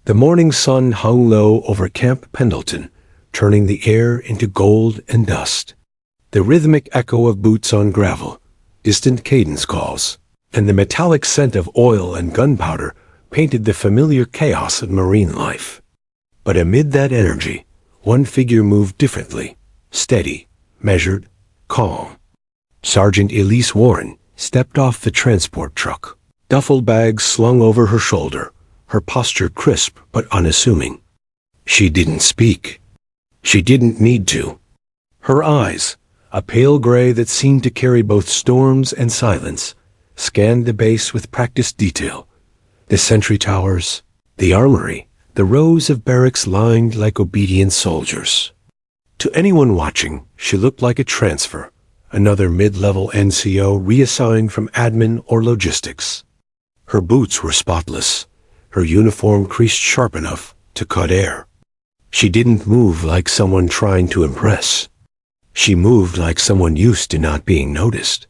The morning sun hung low over Camp Pendleton, turning the air into gold and dust. The rhythmic echo of boots on gravel, distant cadence calls, and the metallic scent of oil and gunpowder painted the familiar chaos of marine life. But amid that energy, one figure moved differently, steady, measured, calm. Sergeant Elise Warren stepped off the transport truck, duffel bags slung over her shoulder, her posture crisp but unassuming. She didn't speak. She didn't need to. Her eyes, a pale gray that seemed to carry both storms and silence, scanned the base with practiced detail. The sentry towers, the armory, the rows of barracks lined like obedient soldiers. To anyone watching, she looked like a transfer, another mid-level NCO reassigned from admin or logistics. Her boots were spotless, her uniform creased sharp enough to cut air. She didn't move like someone trying to impress. She moved like someone used to not being noticed.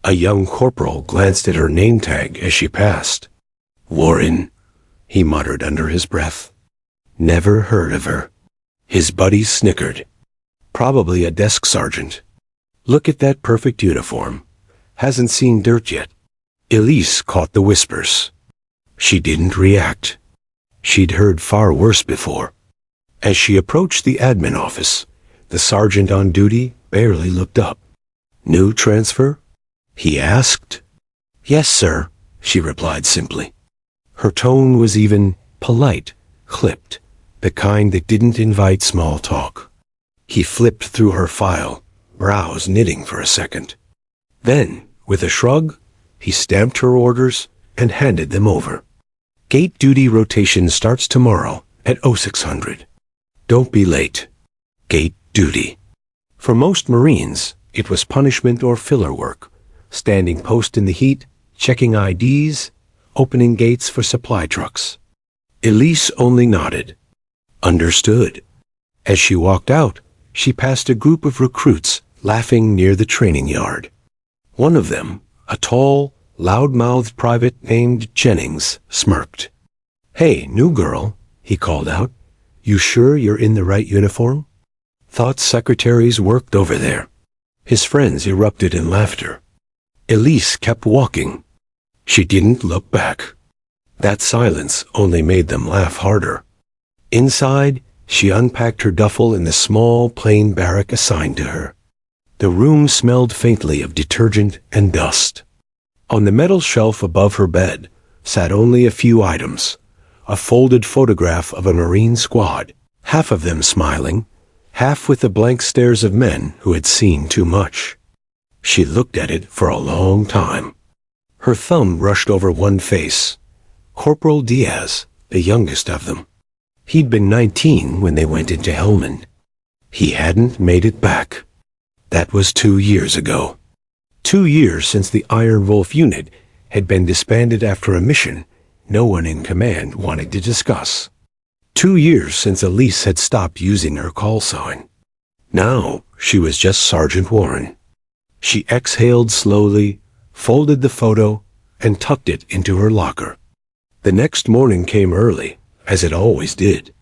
A young corporal glanced at her name tag as she passed. "Warren," he muttered under his breath. "Never heard of her." His buddies snickered. "Probably a desk sergeant. Look at that perfect uniform. Hasn't seen dirt yet." Elise caught the whispers. She didn't react. She'd heard far worse before. As she approached the admin office, the sergeant on duty barely looked up. "New transfer?" he asked. "Yes, sir," she replied simply. Her tone was even polite, clipped, the kind that didn't invite small talk. He flipped through her file, brows knitting for a second. Then, with a shrug, he stamped her orders and handed them over. "Gate duty rotation starts tomorrow at 0600. Don't be late." Gate duty. For most Marines, it was punishment or filler work, standing post in the heat, checking IDs, opening gates for supply trucks. Elise only nodded. Understood. As she walked out, she passed a group of recruits laughing near the training yard. One of them, a tall, loud-mouthed private named Jennings, smirked. "Hey, new girl," he called out. "You sure you're in the right uniform? Thought secretaries worked over there." His friends erupted in laughter. Elise kept walking. She didn't look back. That silence only made them laugh harder. Inside, she unpacked her duffel in the small, plain barrack assigned to her. The room smelled faintly of detergent and dust. On the metal shelf above her bed sat only a few items. A folded photograph of a Marine squad, half of them smiling, half with the blank stares of men who had seen too much. She looked at it for a long time. Her thumb brushed over one face. Corporal Diaz, the youngest of them. He'd been 19 when they went into Helmand. He hadn't made it back. That was 2 years ago. 2 years since the Iron Wolf unit had been disbanded after a mission no one in command wanted to discuss. 2 years since Elise had stopped using her call sign. Now she was just Sergeant Warren. She exhaled slowly, folded the photo, and tucked it into her locker. The next morning came early, as it always did.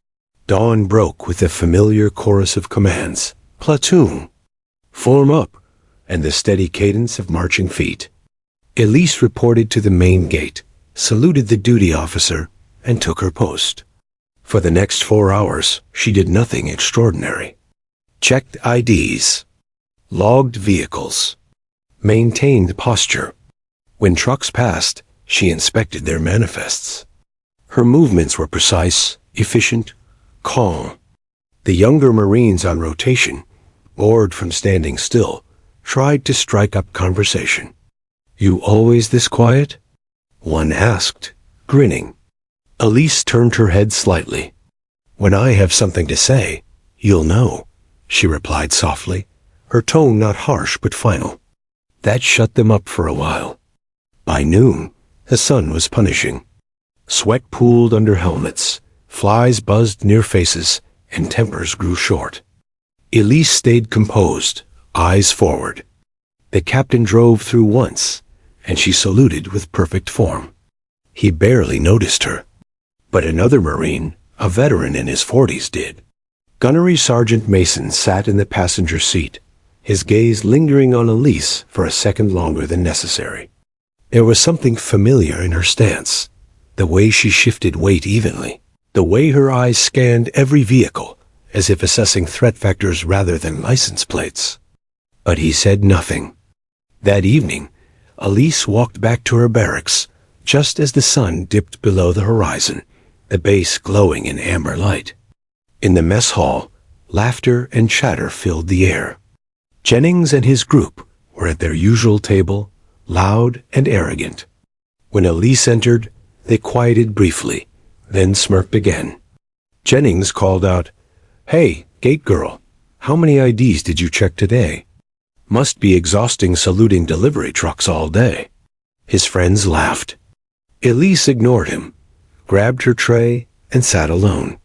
Dawn broke with the familiar chorus of commands. "Platoon! Form up!" and the steady cadence of marching feet. Elise reported to the main gate, saluted the duty officer, and took her post. For the next 4 hours, she did nothing extraordinary. Checked IDs, logged vehicles, maintained posture. When trucks passed, she inspected their manifests. Her movements were precise, efficient, calm. The younger Marines on rotation, bored from standing still, tried to strike up conversation. "You always this quiet?" one asked, grinning. Elise turned her head slightly. "When I have something to say, you'll know," she replied softly, her tone not harsh but final. That shut them up for a while. By noon, the sun was punishing. Sweat pooled under helmets, flies buzzed near faces, and tempers grew short. Elise stayed composed, eyes forward. The captain drove through once, and she saluted with perfect form. He barely noticed her. But another Marine, a veteran in his 40s, did. Gunnery Sergeant Mason sat in the passenger seat, his gaze lingering on Elise for a second longer than necessary. There was something familiar in her stance, the way she shifted weight evenly, the way her eyes scanned every vehicle, as if assessing threat factors rather than license plates. But he said nothing. That evening, Elise walked back to her barracks, just as the sun dipped below the horizon, the base glowing in amber light. In the mess hall, laughter and chatter filled the air. Jennings and his group were at their usual table, loud and arrogant. When Elise entered, they quieted briefly, then smirked again. Jennings called out, "Hey, gate girl, how many IDs did you check today? Must be exhausting saluting delivery trucks all day." His friends laughed. Elise ignored him, grabbed her tray, and sat alone.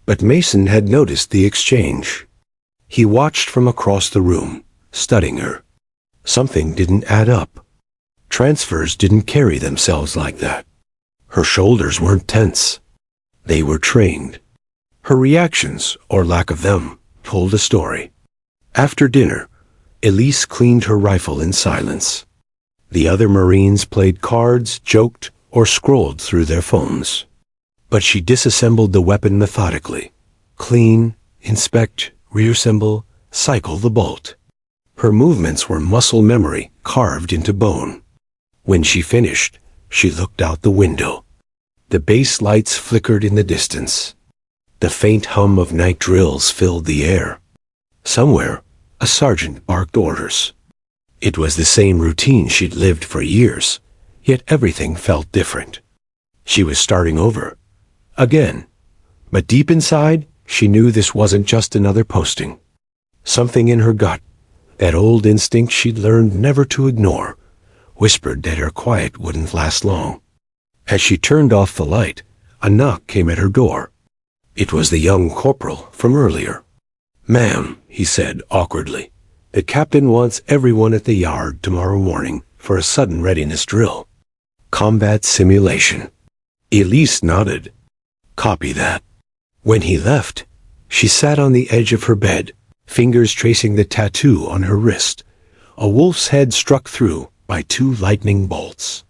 But Mason had noticed the exchange. He watched from across the room, studying her. Something didn't add up. Transfers didn't carry themselves like that. Her shoulders weren't tense. They were trained. Her reactions, or lack of them, told a story. After dinner, Elise cleaned her rifle in silence. The other Marines played cards, joked, or scrolled through their phones. But she disassembled the weapon methodically. Clean, inspect, reassemble, cycle the bolt. Her movements were muscle memory carved into bone. When she finished, she looked out the window. The base lights flickered in the distance. The faint hum of night drills filled the air. Somewhere, a sergeant barked orders. It was the same routine she'd lived for years, yet everything felt different. She was starting over. Again. But deep inside, she knew this wasn't just another posting. Something in her gut, that old instinct she'd learned never to ignore, whispered that her quiet wouldn't last long. As she turned off the light, a knock came at her door. It was the young corporal from earlier. "Ma'am," he said awkwardly, "the captain wants everyone at the yard tomorrow morning for a sudden readiness drill. Combat simulation." Elise nodded. "Copy that." When he left, she sat on the edge of her bed, fingers tracing the tattoo on her wrist, a wolf's head struck through by 2 lightning bolts.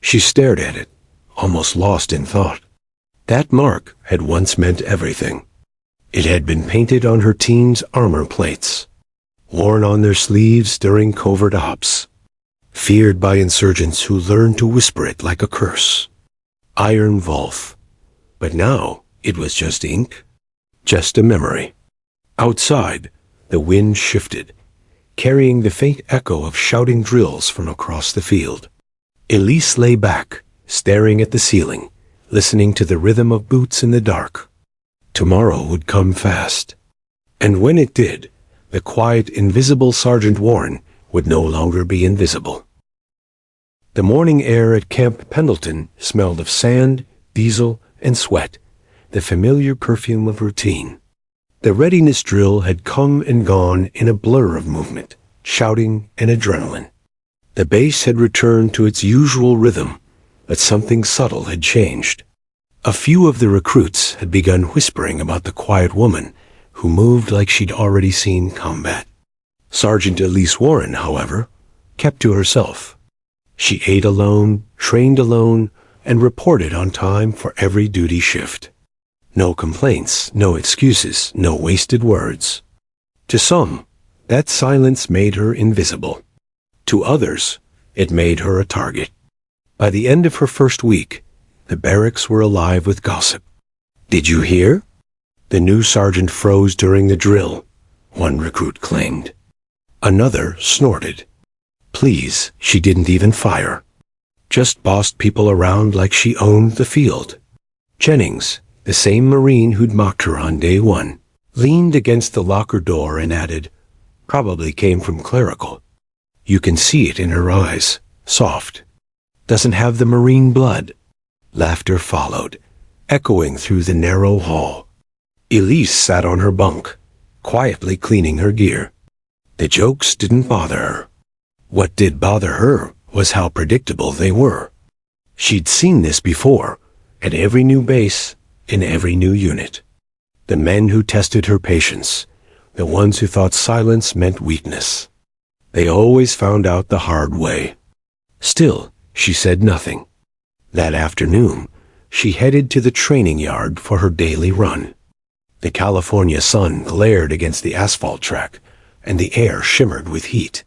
She stared at it, almost lost in thought. That mark had once meant everything. It had been painted on her team's armor plates, worn on their sleeves during covert ops, feared by insurgents who learned to whisper it like a curse. Iron Wolf. But now it was just ink, just a memory. Outside, the wind shifted, carrying the faint echo of shouting drills from across the field. Elise lay back, staring at the ceiling, listening to the rhythm of boots in the dark. Tomorrow would come fast. And when it did, the quiet, invisible Sergeant Warren would no longer be invisible. The morning air at Camp Pendleton smelled of sand, diesel, and sweat, the familiar perfume of routine. The readiness drill had come and gone in a blur of movement, shouting and adrenaline. The base had returned to its usual rhythm, but something subtle had changed. A few of the recruits had begun whispering about the quiet woman who moved like she'd already seen combat. Sergeant Elise Warren, however, kept to herself. She ate alone, trained alone, and reported on time for every duty shift. No complaints, no excuses, no wasted words. To some, that silence made her invisible. To others, it made her a target. By the end of her first week, the barracks were alive with gossip. "Did you hear?" The new sergeant froze during the drill, one recruit claimed. Another snorted. Please, she didn't even fire. Just bossed people around like she owned the field. Jennings, the same Marine who'd mocked her on day 1, leaned against the locker door and added, "Probably came from clerical. You can see it in her eyes, soft. Doesn't have the Marine blood." Laughter followed, echoing through the narrow hall. Elise sat on her bunk, quietly cleaning her gear. The jokes didn't bother her. What did bother her was how predictable they were. She'd seen this before, at every new base, in every new unit. The men who tested her patience, the ones who thought silence meant weakness. They always found out the hard way. Still, she said nothing. That afternoon, she headed to the training yard for her daily run. The California sun glared against the asphalt track, and the air shimmered with heat.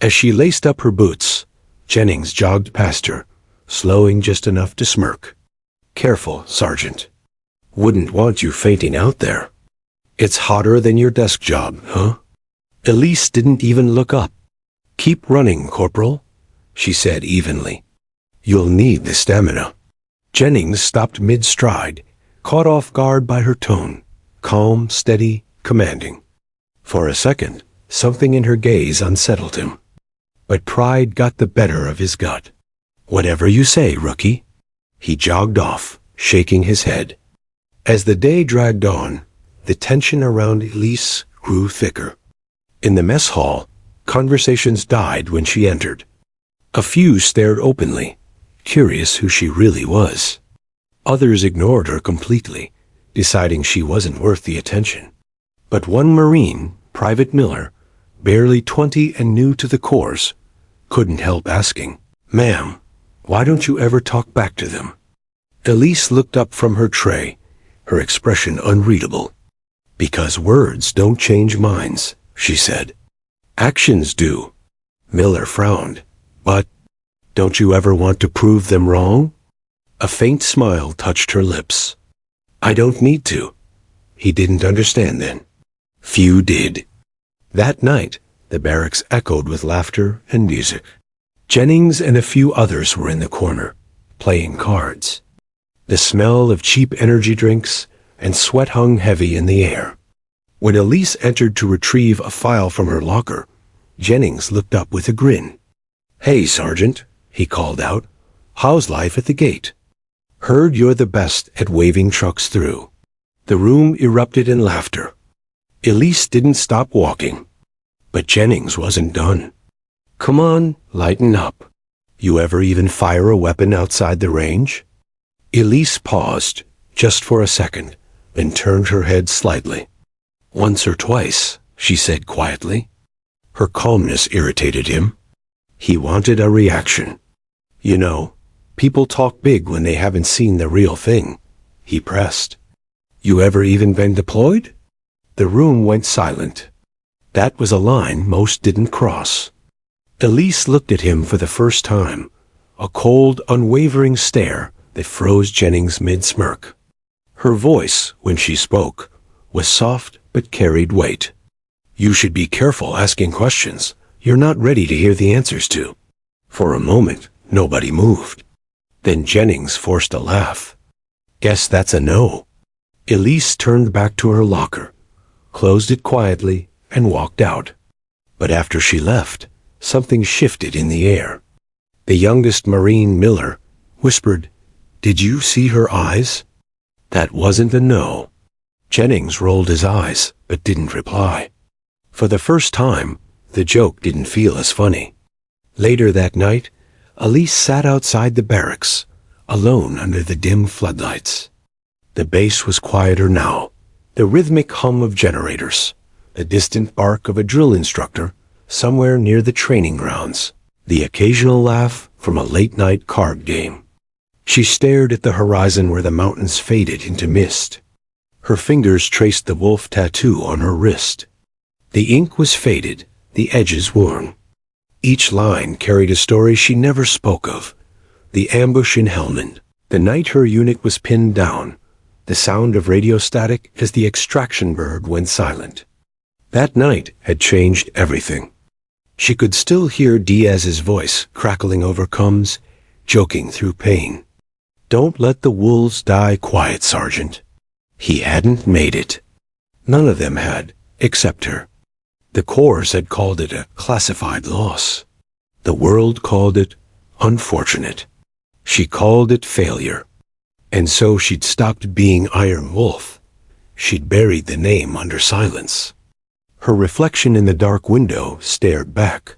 As she laced up her boots, Jennings jogged past her, slowing just enough to smirk. "Careful, Sergeant. Wouldn't want you fainting out there. It's hotter than your desk job, huh?" Elise didn't even look up. "Keep running, Corporal," she said evenly. "You'll need the stamina." Jennings stopped mid-stride, caught off guard by her tone, calm, steady, commanding. For a second, something in her gaze unsettled him. But pride got the better of his gut. "Whatever you say, rookie." He jogged off, shaking his head. As the day dragged on, the tension around Elise grew thicker. In the mess hall, conversations died when she entered. A few stared openly, curious who she really was. Others ignored her completely, deciding she wasn't worth the attention. But one Marine, Private Miller, barely 20 and new to the course, couldn't help asking, "Ma'am, why don't you ever talk back to them?" Elise looked up from her tray, her expression unreadable. "Because words don't change minds," she said. "Actions do." Miller frowned. "But don't you ever want to prove them wrong?" A faint smile touched her lips. "I don't need to." He didn't understand then. Few did. That night, the barracks echoed with laughter and music. Jennings and a few others were in the corner, playing cards. The smell of cheap energy drinks and sweat hung heavy in the air. When Elise entered to retrieve a file from her locker, Jennings looked up with a grin. "Hey, Sergeant," he called out. "How's life at the gate? Heard you're the best at waving trucks through." The room erupted in laughter. Elise didn't stop walking. But Jennings wasn't done. "Come on, lighten up. You ever even fire a weapon outside the range?" Elise paused, just for a second, then turned her head slightly. "Once or twice," she said quietly. Her calmness irritated him. He wanted a reaction. "You know, people talk big when they haven't seen the real thing," he pressed. "You ever even been deployed?" The room went silent. That was a line most didn't cross. Elise looked at him for the first time, a cold, unwavering stare that froze Jennings mid-smirk. Her voice, when she spoke, was soft but carried weight. "You should be careful asking questions you're not ready to hear the answers to." For a moment, nobody moved. Then Jennings forced a laugh. "Guess that's a no." Elise turned back to her locker, closed it quietly, and walked out. But after she left, something shifted in the air. The youngest Marine, Miller, whispered, "Did you see her eyes?" That wasn't a no. Jennings rolled his eyes, but didn't reply. For the first time, the joke didn't feel as funny. Later that night, Elise sat outside the barracks, alone under the dim floodlights. The base was quieter now, the rhythmic hum of generators, the distant bark of a drill instructor somewhere near the training grounds, the occasional laugh from a late-night card game. She stared at the horizon where the mountains faded into mist. Her fingers traced the wolf tattoo on her wrist. The ink was faded, the edges worn. Each line carried a story she never spoke of. The ambush in Helmand, the night her unit was pinned down, the sound of radio static as the extraction bird went silent. That night had changed everything. She could still hear Diaz's voice crackling over comms, joking through pain. "Don't let the wolves die quiet, Sergeant." He hadn't made it. None of them had, except her. The Corps had called it a classified loss. The world called it unfortunate. She called it failure. And so she'd stopped being Iron Wolf. She'd buried the name under silence. Her reflection in the dark window stared back,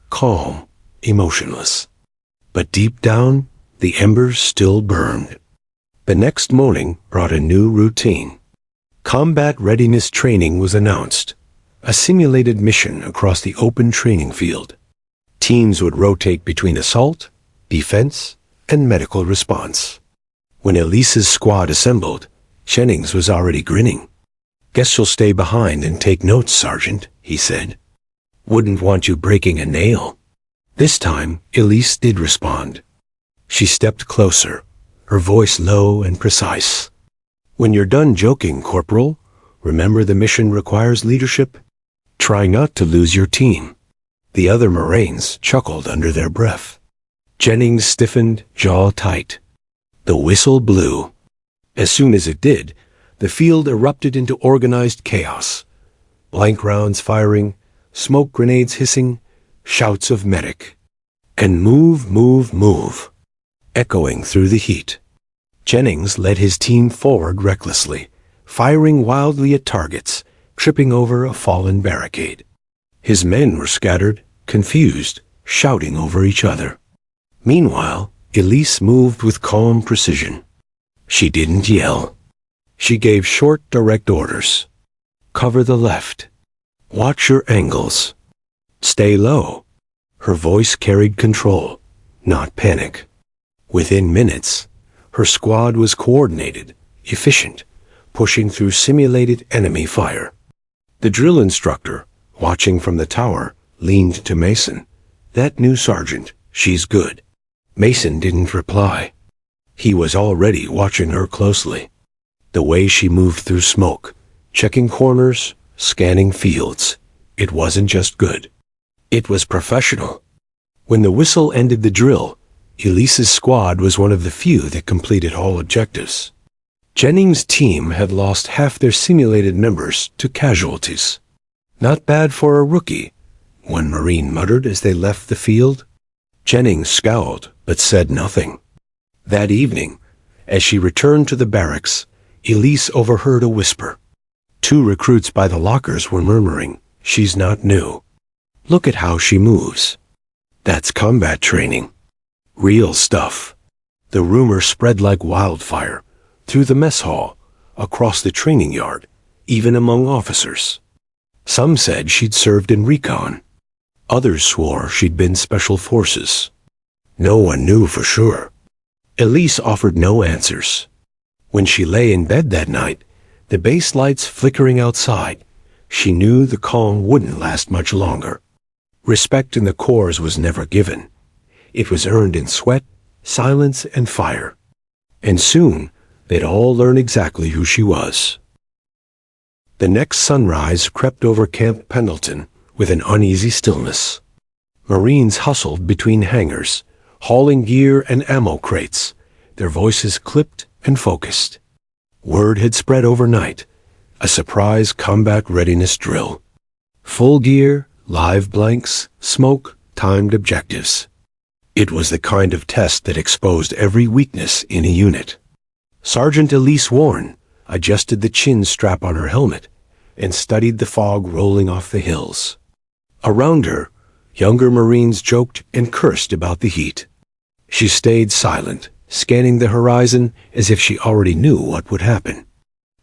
calm, emotionless. But deep down, the embers still burned. The next morning brought a new routine. Combat readiness training was announced, a simulated mission across the open training field. Teams would rotate between assault, defense, and medical response. When Elise's squad assembled, Jennings was already grinning. "Guess you'll stay behind and take notes, Sergeant," he said. "Wouldn't want you breaking a nail." This time, Elise did respond. She stepped closer, her voice low and precise. "When you're done joking, Corporal, remember the mission requires leadership. Try not to lose your team." The other Marines chuckled under their breath. Jennings stiffened, jaw tight. The whistle blew. As soon as it did, the field erupted into organized chaos. Blank rounds firing, smoke grenades hissing, shouts of medic. And move, move, move, echoing through the heat. Jennings led his team forward recklessly, firing wildly at targets, tripping over a fallen barricade. His men were scattered, confused, shouting over each other. Meanwhile, Elise moved with calm precision. She didn't yell. She gave short, direct orders. Cover the left. Watch your angles. Stay low. Her voice carried control, not panic. Within minutes, her squad was coordinated, efficient, pushing through simulated enemy fire. The drill instructor, watching from the tower, leaned to Mason. "That new sergeant, she's good." Mason didn't reply. He was already watching her closely. The way she moved through smoke, checking corners, scanning fields. It wasn't just good. It was professional. When the whistle ended the drill, Elise's squad was one of the few that completed all objectives. Jennings' team had lost half their simulated members to casualties. "Not bad for a rookie," one Marine muttered as they left the field. Jennings scowled, but said nothing. That evening, as she returned to the barracks, Elise overheard a whisper. Two recruits by the lockers were murmuring, "She's not new. Look at how she moves." That's combat training. Real stuff. The rumor spread like wildfire, through the mess hall, across the training yard, even among officers. Some said she'd served in recon. Others swore she'd been special forces. No one knew for sure. Elise offered no answers. When she lay in bed that night, the base lights flickering outside, she knew the calm wouldn't last much longer. Respect in the corps was never given. It was earned in sweat, silence, and fire. And soon, they'd all learn exactly who she was. The next sunrise crept over Camp Pendleton with an uneasy stillness. Marines hustled between hangars, hauling gear and ammo crates, their voices clipped and focused. Word had spread overnight, a surprise combat readiness drill. Full gear, live blanks, smoke, timed objectives. It was the kind of test that exposed every weakness in a unit. Sergeant Elise Warren adjusted the chin strap on her helmet and studied the fog rolling off the hills. Around her, younger Marines joked and cursed about the heat. She stayed silent, scanning the horizon as if she already knew what would happen.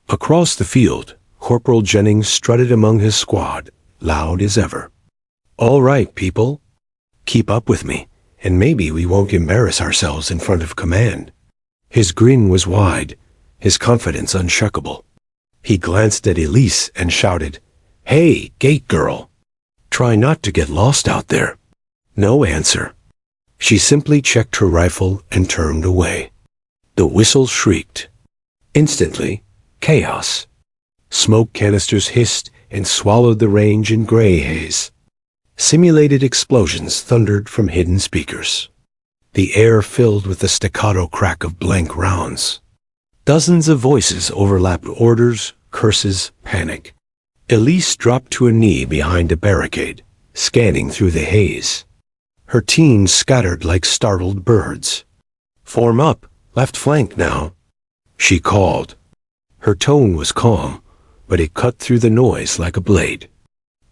Across the field, Corporal Jennings strutted among his squad, loud as ever. "All right, people. Keep up with me, and maybe we won't embarrass ourselves in front of command." His grin was wide, his confidence unshakable. He glanced at Elise and shouted, "Hey, gate girl. Try not to get lost out there." No answer. She simply checked her rifle and turned away. The whistle shrieked. Instantly, chaos. Smoke canisters hissed and swallowed the range in gray haze. Simulated explosions thundered from hidden speakers. The air filled with the staccato crack of blank rounds. Dozens of voices overlapped orders, curses, panic. Elise dropped to a knee behind a barricade, scanning through the haze. Her team scattered like startled birds. "Form up, left flank now," she called. Her tone was calm, but it cut through the noise like a blade.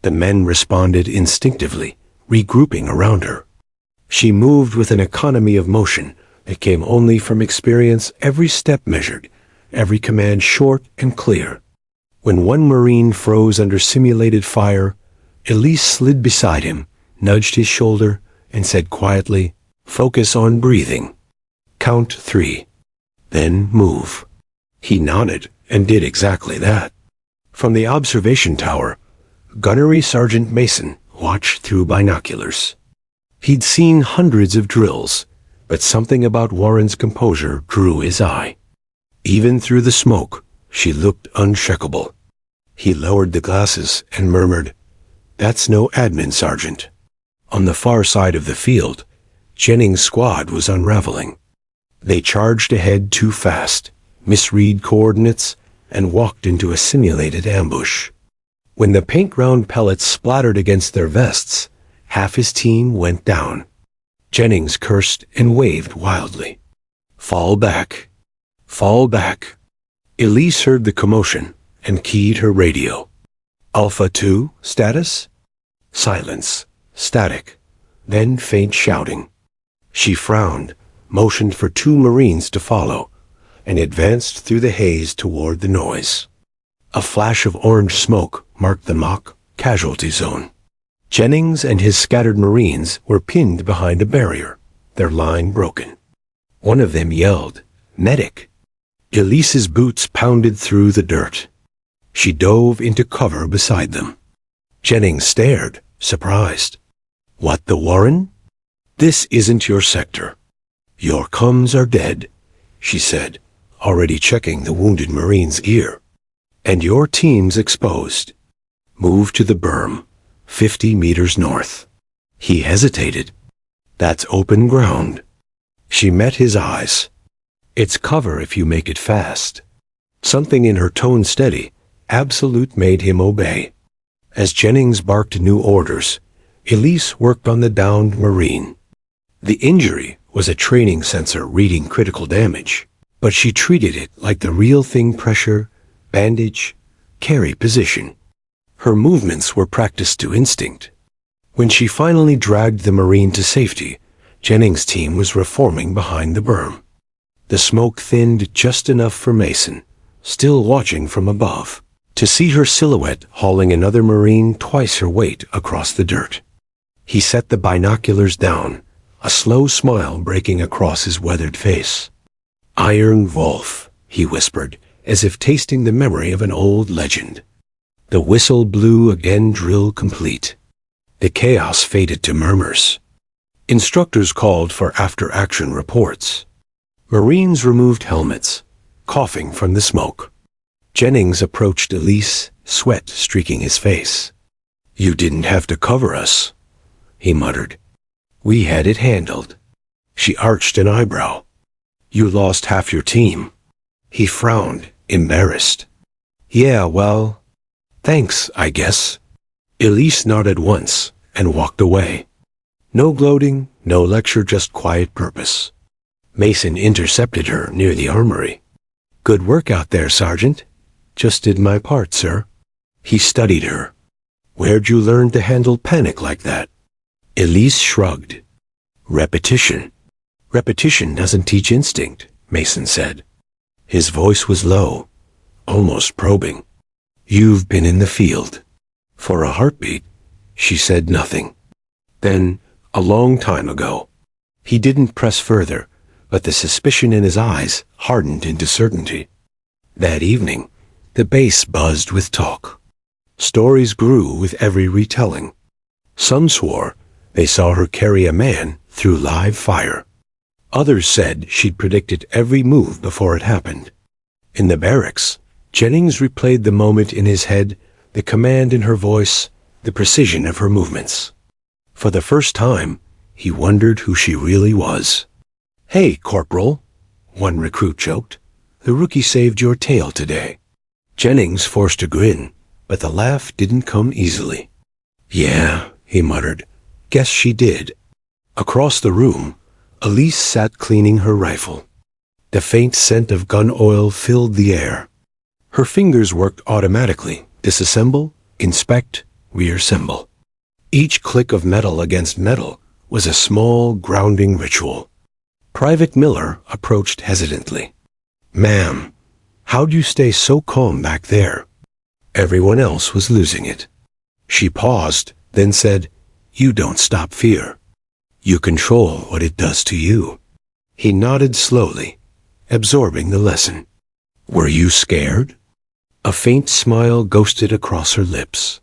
The men responded instinctively, regrouping around her. She moved with an economy of motion It came only from experience, every step measured, every command short and clear. When one Marine froze under simulated fire, Elise slid beside him, nudged his shoulder, and said quietly, "Focus on breathing. Count 3. Then move." He nodded and did exactly that. From the observation tower, Gunnery Sergeant Mason watched through binoculars. He'd seen hundreds of drills, but something about Warren's composure drew his eye. Even through the smoke, she looked unshakable. He lowered the glasses and murmured, "That's no admin, Sergeant." On the far side of the field, Jennings' squad was unraveling. They charged ahead too fast, misread coordinates, and walked into a simulated ambush. When the paint round pellets splattered against their vests, half his team went down. Jennings cursed and waved wildly. "Fall back. Fall back." Elise heard the commotion and keyed her radio. "Alpha 2, status?" Silence. Static. Then faint shouting. She frowned, motioned for 2 Marines to follow, and advanced through the haze toward the noise. A flash of orange smoke marked the mock casualty zone. Jennings and his scattered Marines were pinned behind a barrier, their line broken. One of them yelled, "Medic!" Elise's boots pounded through the dirt. She dove into cover beside them. Jennings stared, surprised. "What, the Warren?" "This isn't your sector. Your cums are dead," she said, already checking the wounded Marine's gear. "And your team's exposed. Move to the berm, 50 meters north." He hesitated. "That's open ground." She met his eyes. "It's cover if you make it fast." Something in her tone steady, absolute, made him obey. As Jennings barked new orders, Elise worked on the downed Marine. The injury was a training sensor reading critical damage, but she treated it like the real thing: pressure, bandage, carry position. Her movements were practiced to instinct. When she finally dragged the Marine to safety, Jennings' team was reforming behind the berm. The smoke thinned just enough for Mason, still watching from above, to see her silhouette hauling another Marine twice her weight across the dirt. He set the binoculars down, a slow smile breaking across his weathered face. "Iron Wolf," he whispered, as if tasting the memory of an old legend. The whistle blew again, drill complete. The chaos faded to murmurs. Instructors called for after-action reports. Marines removed helmets, coughing from the smoke. Jennings approached Elise, sweat streaking his face. "You didn't have to cover us," he muttered. "We had it handled." She arched an eyebrow. "You lost half your team." He frowned, embarrassed. "Yeah, well, thanks, I guess." Elise nodded once and walked away. No gloating, no lecture, just quiet purpose. Mason intercepted her near the armory. "Good work out there, Sergeant." "Just did my part, sir." He studied her. "Where'd you learn to handle panic like that?" Elise shrugged. "Repetition." "Repetition doesn't teach instinct," Mason said. His voice was low, almost probing. "You've been in the field." For a heartbeat, she said nothing. Then, a long time ago. He didn't press further, but the suspicion in his eyes hardened into certainty. That evening, the base buzzed with talk. Stories grew with every retelling. Some swore they saw her carry a man through live fire. Others said she'd predicted every move before it happened. In the barracks, Jennings replayed the moment in his head, the command in her voice, the precision of her movements. For the first time, he wondered who she really was. "Hey, Corporal," one recruit joked. "The rookie saved your tail today." Jennings forced a grin, but the laugh didn't come easily. "Yeah," he muttered. "Guess she did." Across the room, Elise sat cleaning her rifle. The faint scent of gun oil filled the air. Her fingers worked automatically: disassemble, inspect, reassemble. Each click of metal against metal was a small, grounding ritual. Private Miller approached hesitantly. "Ma'am, how'd you stay so calm back there?" Everyone else was losing it. She paused, then said, "You don't stop fear. You control what it does to you." He nodded slowly, absorbing the lesson. "Were you scared?" A faint smile ghosted across her lips.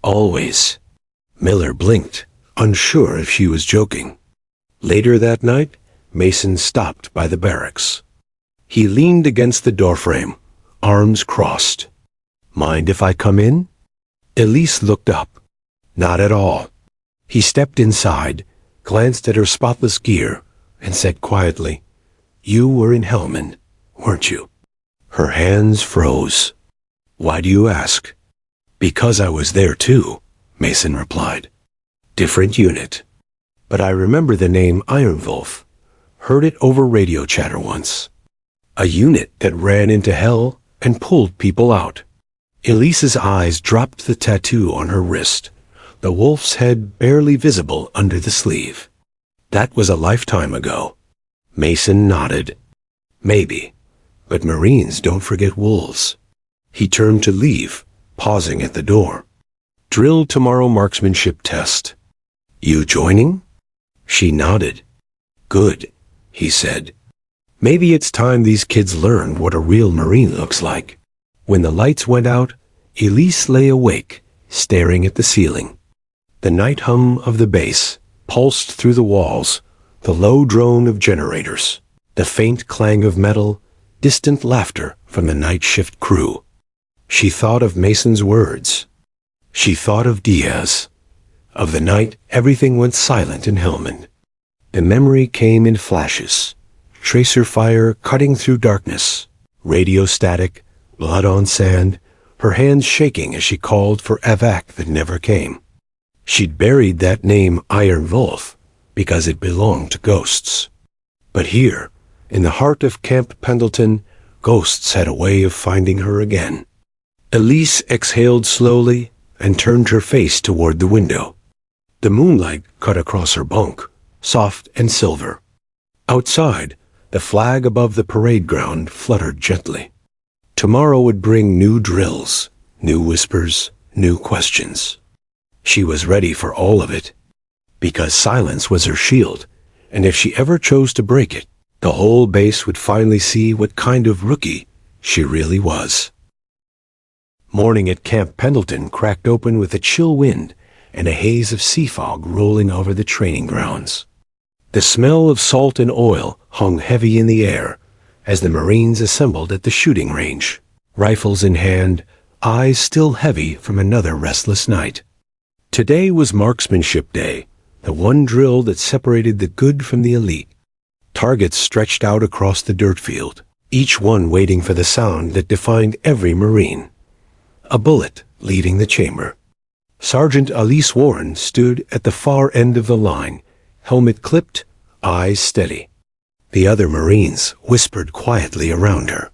"Always." Miller blinked, unsure if she was joking. Later that night, Mason stopped by the barracks. He leaned against the doorframe, arms crossed. "Mind if I come in?" Elise looked up. "Not at all." He stepped inside, glanced at her spotless gear, and said quietly, "You were in Hellman, weren't you?" Her hands froze. "Why do you ask?" "Because I was there too," Mason replied. "Different unit. But I remember the name Iron Wolf. Heard it over radio chatter once. A unit that ran into hell and pulled people out." Elise's eyes dropped the tattoo on her wrist, the wolf's head barely visible under the sleeve. "That was a lifetime ago." Mason nodded. "Maybe, but Marines don't forget wolves." He turned to leave, pausing at the door. "Drill tomorrow marksmanship test. You joining?" She nodded. "Good," he said. "Maybe it's time these kids learn what a real Marine looks like." When the lights went out, Elise lay awake, staring at the ceiling. The night hum of the base pulsed through the walls, the low drone of generators, the faint clang of metal, distant laughter from the night shift crew. She thought of Mason's words. She thought of Diaz, of the night everything went silent in Hellman. The memory came in flashes, tracer fire cutting through darkness, radio static, blood on sand, her hands shaking as she called for evac that never came. She'd buried that name Iron Wolf because it belonged to ghosts. But here, in the heart of Camp Pendleton, ghosts had a way of finding her again. Elise exhaled slowly and turned her face toward the window. The moonlight cut across her bunk, soft and silver. Outside, the flag above the parade ground fluttered gently. Tomorrow would bring new drills, new whispers, new questions. She was ready for all of it, because silence was her shield, and if she ever chose to break it, the whole base would finally see what kind of rookie she really was. Morning at Camp Pendleton cracked open with a chill wind and a haze of sea fog rolling over the training grounds. The smell of salt and oil hung heavy in the air as the Marines assembled at the shooting range, rifles in hand, eyes still heavy from another restless night. Today was Marksmanship Day, the one drill that separated the good from the elite. Targets stretched out across the dirt field, each one waiting for the sound that defined every Marine. A bullet leaving the chamber. Sergeant Elise Warren stood at the far end of the line, helmet clipped, eyes steady. The other Marines whispered quietly around her.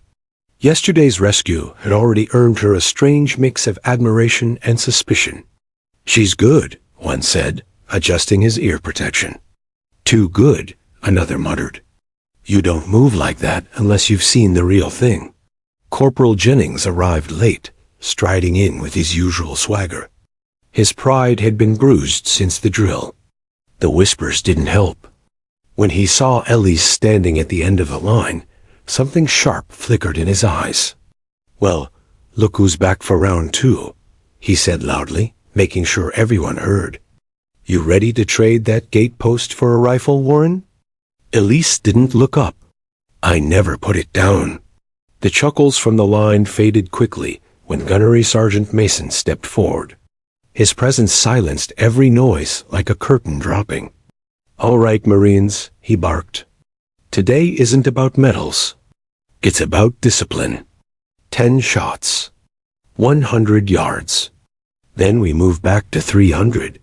Yesterday's rescue had already earned her a strange mix of admiration and suspicion. "She's good," one said, adjusting his ear protection. "Too good," another muttered. "You don't move like that unless you've seen the real thing." Corporal Jennings arrived late, striding in with his usual swagger. His pride had been bruised since the drill. The whispers didn't help. When he saw Elise standing at the end of the line, something sharp flickered in his eyes. "Well, look who's back for round 2, he said loudly, making sure everyone heard. "You ready to trade that gate post for a rifle, Warren?" Elise didn't look up. "I never put it down." The chuckles from the line faded quickly when Gunnery Sergeant Mason stepped forward. His presence silenced every noise like a curtain dropping. "All right, Marines," he barked. "Today isn't about medals. It's about discipline. 10 shots. 100 yards. Then we move back to 300.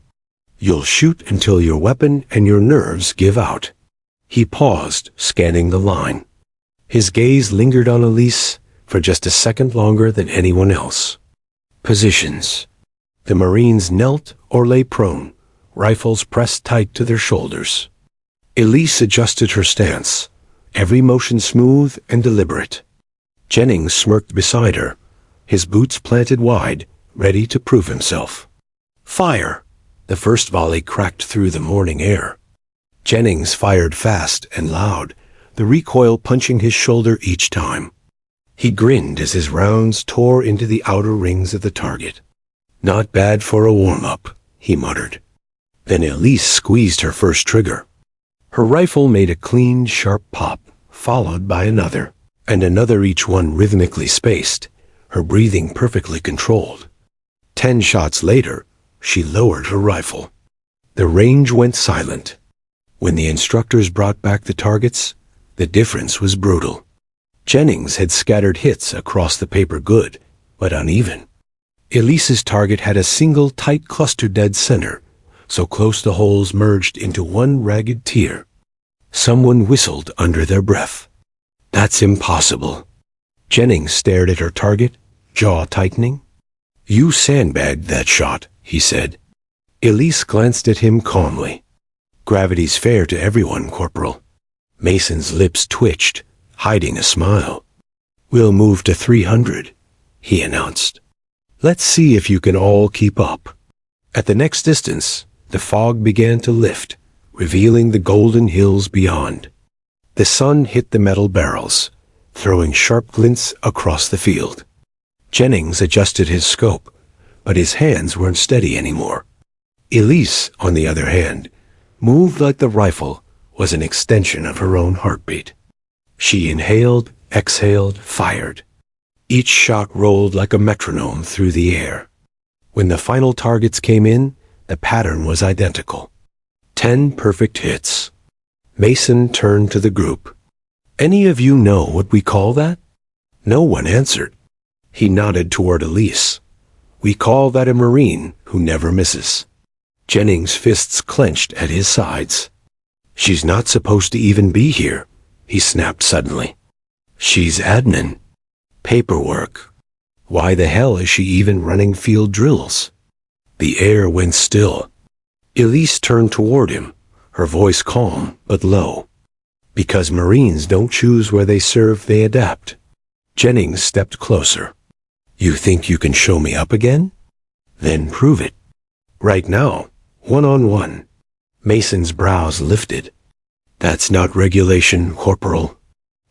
You'll shoot until your weapon and your nerves give out." He paused, scanning the line. His gaze lingered on Elise for just a second longer than anyone else. Positions. The Marines knelt or lay prone, rifles pressed tight to their shoulders. Elise adjusted her stance, every motion smooth and deliberate. Jennings smirked beside her, his boots planted wide, ready to prove himself. Fire! The first volley cracked through the morning air. Jennings fired fast and loud, the recoil punching his shoulder each time. He grinned as his rounds tore into the outer rings of the target. Not bad for a warm-up, he muttered. Then Elise squeezed her first trigger. Her rifle made a clean, sharp pop, followed by another, and another, each one rhythmically spaced, her breathing perfectly controlled. 10 shots later, she lowered her rifle. The range went silent. When the instructors brought back the targets, the difference was brutal. Jennings had scattered hits across the paper good, but uneven. Elise's target had a single tight cluster dead center, so close the holes merged into one ragged tier. Someone whistled under their breath. That's impossible. Jennings stared at her target, jaw tightening. You sandbagged that shot, he said. Elise glanced at him calmly. Gravity's fair to everyone, Corporal. Mason's lips twitched, hiding a smile. We'll move to 300, he announced. Let's see if you can all keep up. At the next distance, the fog began to lift, revealing the golden hills beyond. The sun hit the metal barrels, throwing sharp glints across the field. Jennings adjusted his scope, but his hands weren't steady anymore. Elise, on the other hand, moved like the rifle was an extension of her own heartbeat. She inhaled, exhaled, fired. Each shot rolled like a metronome through the air. When the final targets came in, the pattern was identical. 10 perfect hits. Mason turned to the group. Any of you know what we call that? No one answered. He nodded toward Elise. We call that a Marine who never misses. Jennings' fists clenched at his sides. She's not supposed to even be here, he snapped suddenly. She's admin. Paperwork. Why the hell is she even running field drills? The air went still. Elise turned toward him, her voice calm but low. Because Marines don't choose where they serve, they adapt. Jennings stepped closer. You think you can show me up again? Then prove it. Right now, one-on-one. Mason's brows lifted. That's not regulation, Corporal.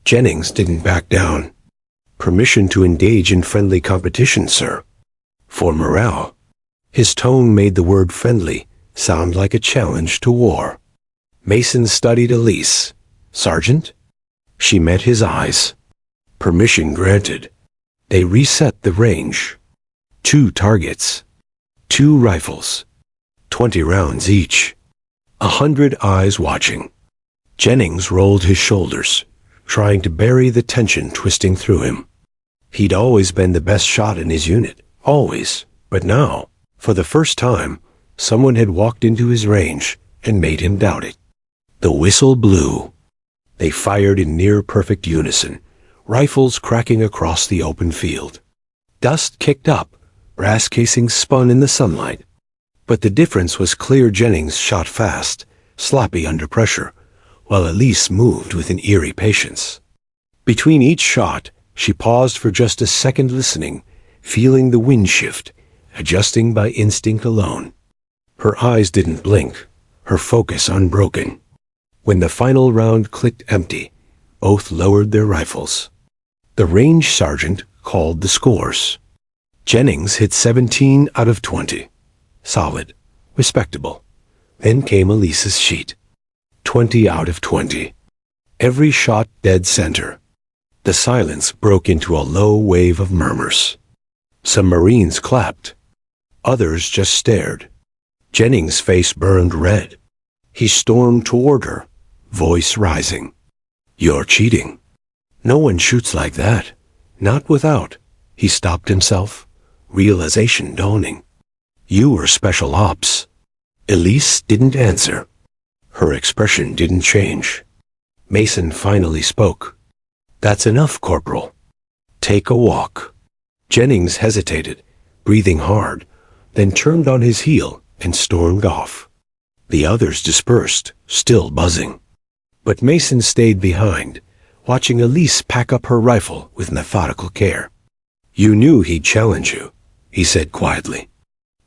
Jennings didn't back down. Permission to engage in friendly competition, sir. For morale. His tone made the word friendly sound like a challenge to war. Mason studied Elise. Sergeant? She met his eyes. Permission granted. They reset the range. 2 targets. 2 rifles. 20 rounds each. 100 eyes watching. Jennings rolled his shoulders, trying to bury the tension twisting through him. He'd always been the best shot in his unit, always. But now, for the first time, someone had walked into his range and made him doubt it. The whistle blew. They fired in near-perfect unison, rifles cracking across the open field. Dust kicked up, brass casings spun in the sunlight. But the difference was clear. Jennings shot fast, sloppy under pressure, while Elise moved with an eerie patience. Between each shot, she paused for just a second, listening, feeling the wind shift, adjusting by instinct alone. Her eyes didn't blink, her focus unbroken. When the final round clicked empty, both lowered their rifles. The range sergeant called the scores. Jennings hit 17 out of 20. Solid, respectable. Then came Elise's sheet. 20 out of 20. Every shot dead center. The silence broke into a low wave of murmurs. Some Marines clapped. Others just stared. Jennings' face burned red. He stormed toward her, voice rising. You're cheating. No one shoots like that. Not without. He stopped himself, realization dawning. You were special ops. Elise didn't answer. Her expression didn't change. Mason finally spoke. That's enough, Corporal. Take a walk. Jennings hesitated, breathing hard, then turned on his heel and stormed off. The others dispersed, still buzzing. But Mason stayed behind, watching Elise pack up her rifle with methodical care. "You knew he'd challenge you," he said quietly.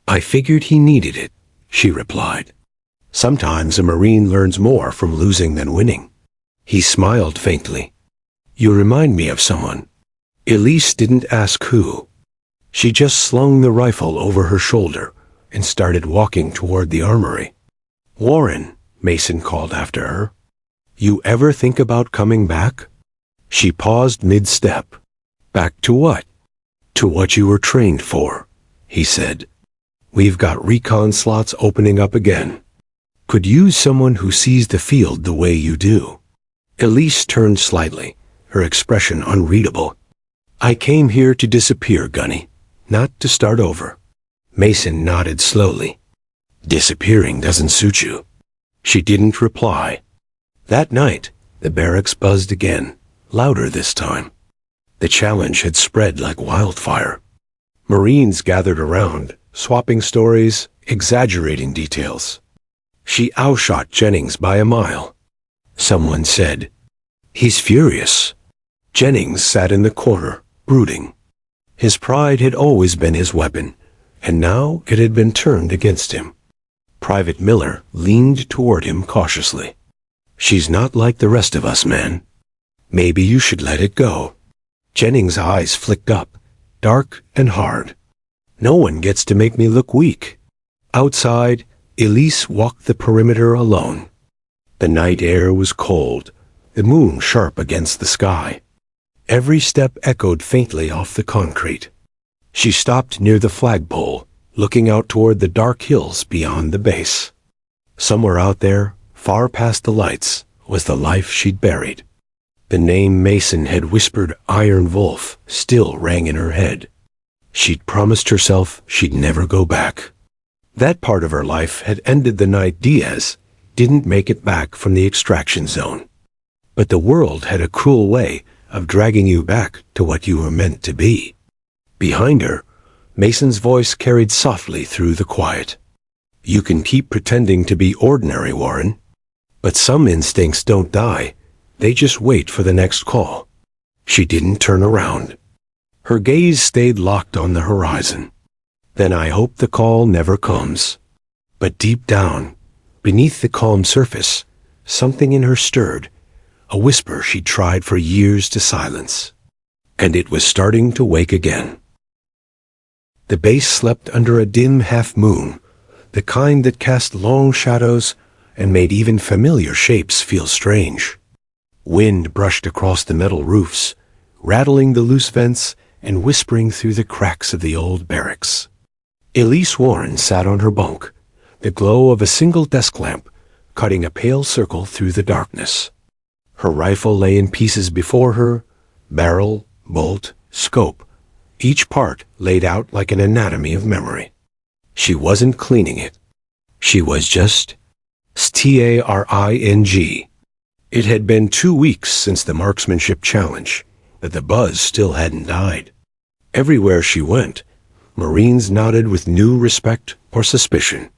"I figured he needed it," she replied. "Sometimes a Marine learns more from losing than winning." He smiled faintly. "You remind me of someone." Elise didn't ask who. She just slung the rifle over her shoulder and started walking toward the armory. "Warren," Mason called after her. "You ever think about coming back?" She paused mid-step. "Back to what?" "To what you were trained for," he said. "We've got recon slots opening up again. Could use someone who sees the field the way you do." Elise turned slightly, her expression unreadable. "I came here to disappear, Gunny, not to start over." Mason nodded slowly. "Disappearing doesn't suit you." She didn't reply. That night, the barracks buzzed again, louder this time. The challenge had spread like wildfire. Marines gathered around, swapping stories, exaggerating details. She outshot Jennings by a mile. Someone said, "He's furious." Jennings sat in the corner, brooding. His pride had always been his weapon, and now it had been turned against him. Private Miller leaned toward him cautiously. "She's not like the rest of us, man. Maybe you should let it go." Jennings' eyes flicked up, dark and hard. "No one gets to make me look weak." Outside, Elise walked the perimeter alone. The night air was cold, the moon sharp against the sky. Every step echoed faintly off the concrete. She stopped near the flagpole, looking out toward the dark hills beyond the base. Somewhere out there, far past the lights, was the life she'd buried. The name Mason had whispered, Iron Wolf, still rang in her head. She'd promised herself she'd never go back. That part of her life had ended the night Diaz didn't make it back from the extraction zone. But the world had a cruel way of dragging you back to what you were meant to be. Behind her, Mason's voice carried softly through the quiet. "You can keep pretending to be ordinary, Warren. But some instincts don't die. They just wait for the next call." She didn't turn around. Her gaze stayed locked on the horizon. "Then I hope the call never comes." But deep down, beneath the calm surface, something in her stirred, a whisper she'd tried for years to silence. And it was starting to wake again. The base slept under a dim half-moon, the kind that cast long shadows and made even familiar shapes feel strange. Wind brushed across the metal roofs, rattling the loose vents and whispering through the cracks of the old barracks. Elise Warren sat on her bunk, the glow of a single desk lamp cutting a pale circle through the darkness. Her rifle lay in pieces before her, barrel, bolt, scope, each part laid out like an anatomy of memory. She wasn't cleaning it. She was just staring. It had been 2 weeks since the marksmanship challenge, but the buzz still hadn't died. Everywhere she went, Marines nodded with new respect or suspicion.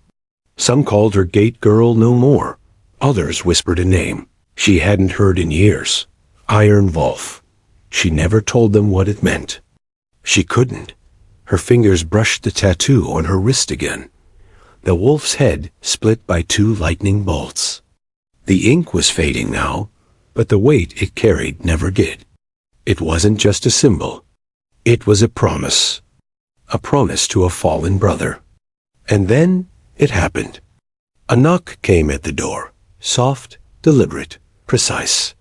Some called her Gate Girl no more. Others whispered a name she hadn't heard in years. Iron Wolf. She never told them what it meant. She couldn't. Her fingers brushed the tattoo on her wrist again. The wolf's head split by 2 lightning bolts. The ink was fading now, but the weight it carried never did. It wasn't just a symbol. It was a promise. A promise to a fallen brother. And then it happened. A knock came at the door, soft, deliberate, precise.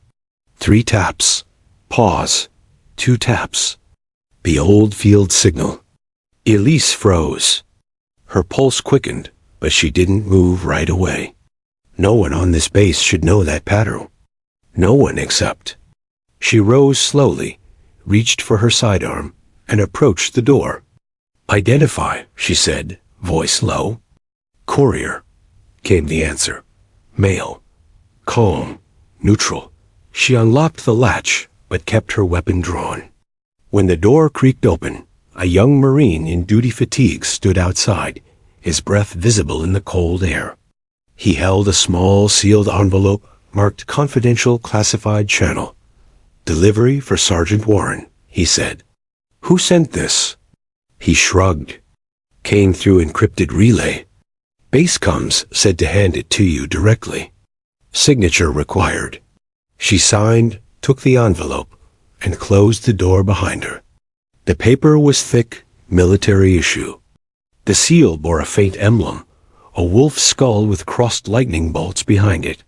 3 taps. Pause. 2 taps. The old field signal. Elise froze. Her pulse quickened, but she didn't move right away. No one on this base should know that pattern. No one except. She rose slowly, reached for her sidearm, and approached the door. "Identify," she said, voice low. "Courier," came the answer. Male. Calm. Neutral. She unlocked the latch, but kept her weapon drawn. When the door creaked open, a young Marine in duty fatigue stood outside, his breath visible in the cold air. He held a small sealed envelope marked confidential classified channel. Delivery for Sergeant Warren, he said. Who sent this? He shrugged. Came through encrypted relay. Base comes said to hand it to you directly. Signature required. She signed, took the envelope, and closed the door behind her. The paper was thick, military issue. The seal bore a faint emblem, a wolf's skull with crossed lightning bolts behind it.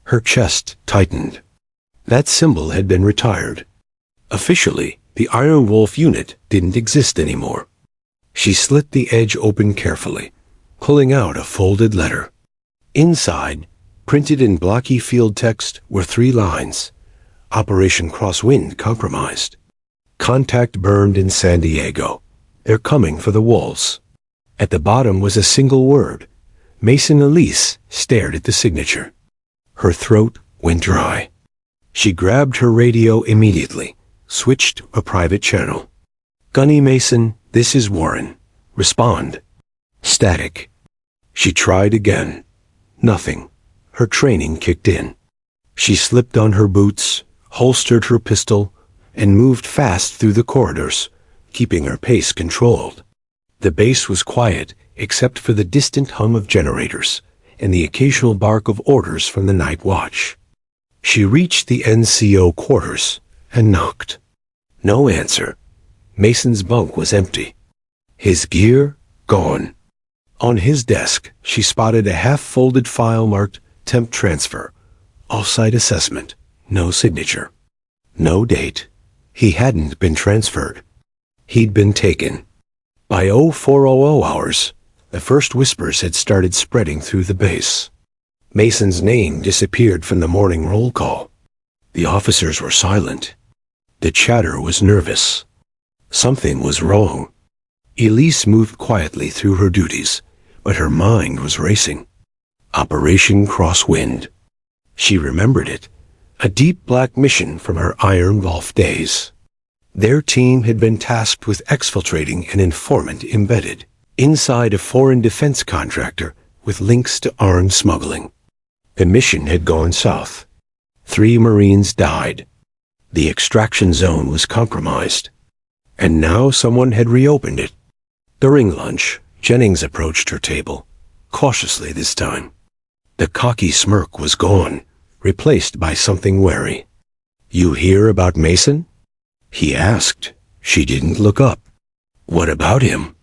Her chest tightened. That symbol had been retired. Officially, the Iron Wolf unit didn't exist anymore. She slit the edge open carefully, pulling out a folded letter. Inside, printed in blocky field text, were 3 lines. Operation Crosswind compromised. Contact burned in San Diego. They're coming for the wolves. At the bottom was a single word. Mason Elise stared at the signature. Her throat went dry. She grabbed her radio immediately, switched a private channel. Gunny Mason, this is Warren. Respond. Static. She tried again. Nothing. Her training kicked in. She slipped on her boots, holstered her pistol, and moved fast through the corridors, keeping her pace controlled. The base was quiet, except for the distant hum of generators and the occasional bark of orders from the night watch. She reached the NCO quarters and knocked. No answer. Mason's bunk was empty. His gear gone. On his desk, she spotted a half-folded file marked Temp Transfer. Off-site assessment. No signature. No date. He hadn't been transferred. He'd been taken. By 0400 hours, the first whispers had started spreading through the base. Mason's name disappeared from the morning roll call. The officers were silent. The chatter was nervous. Something was wrong. Elise moved quietly through her duties, but her mind was racing. Operation Crosswind. She remembered it. A deep black mission from her Iron Wolf days. Their team had been tasked with exfiltrating an informant embedded inside a foreign defense contractor with links to arms smuggling. The mission had gone south. 3 Marines died. The extraction zone was compromised. And now someone had reopened it. During lunch, Jennings approached her table, cautiously this time. The cocky smirk was gone, replaced by something wary. You hear about Mason? He asked. She didn't look up. What about him?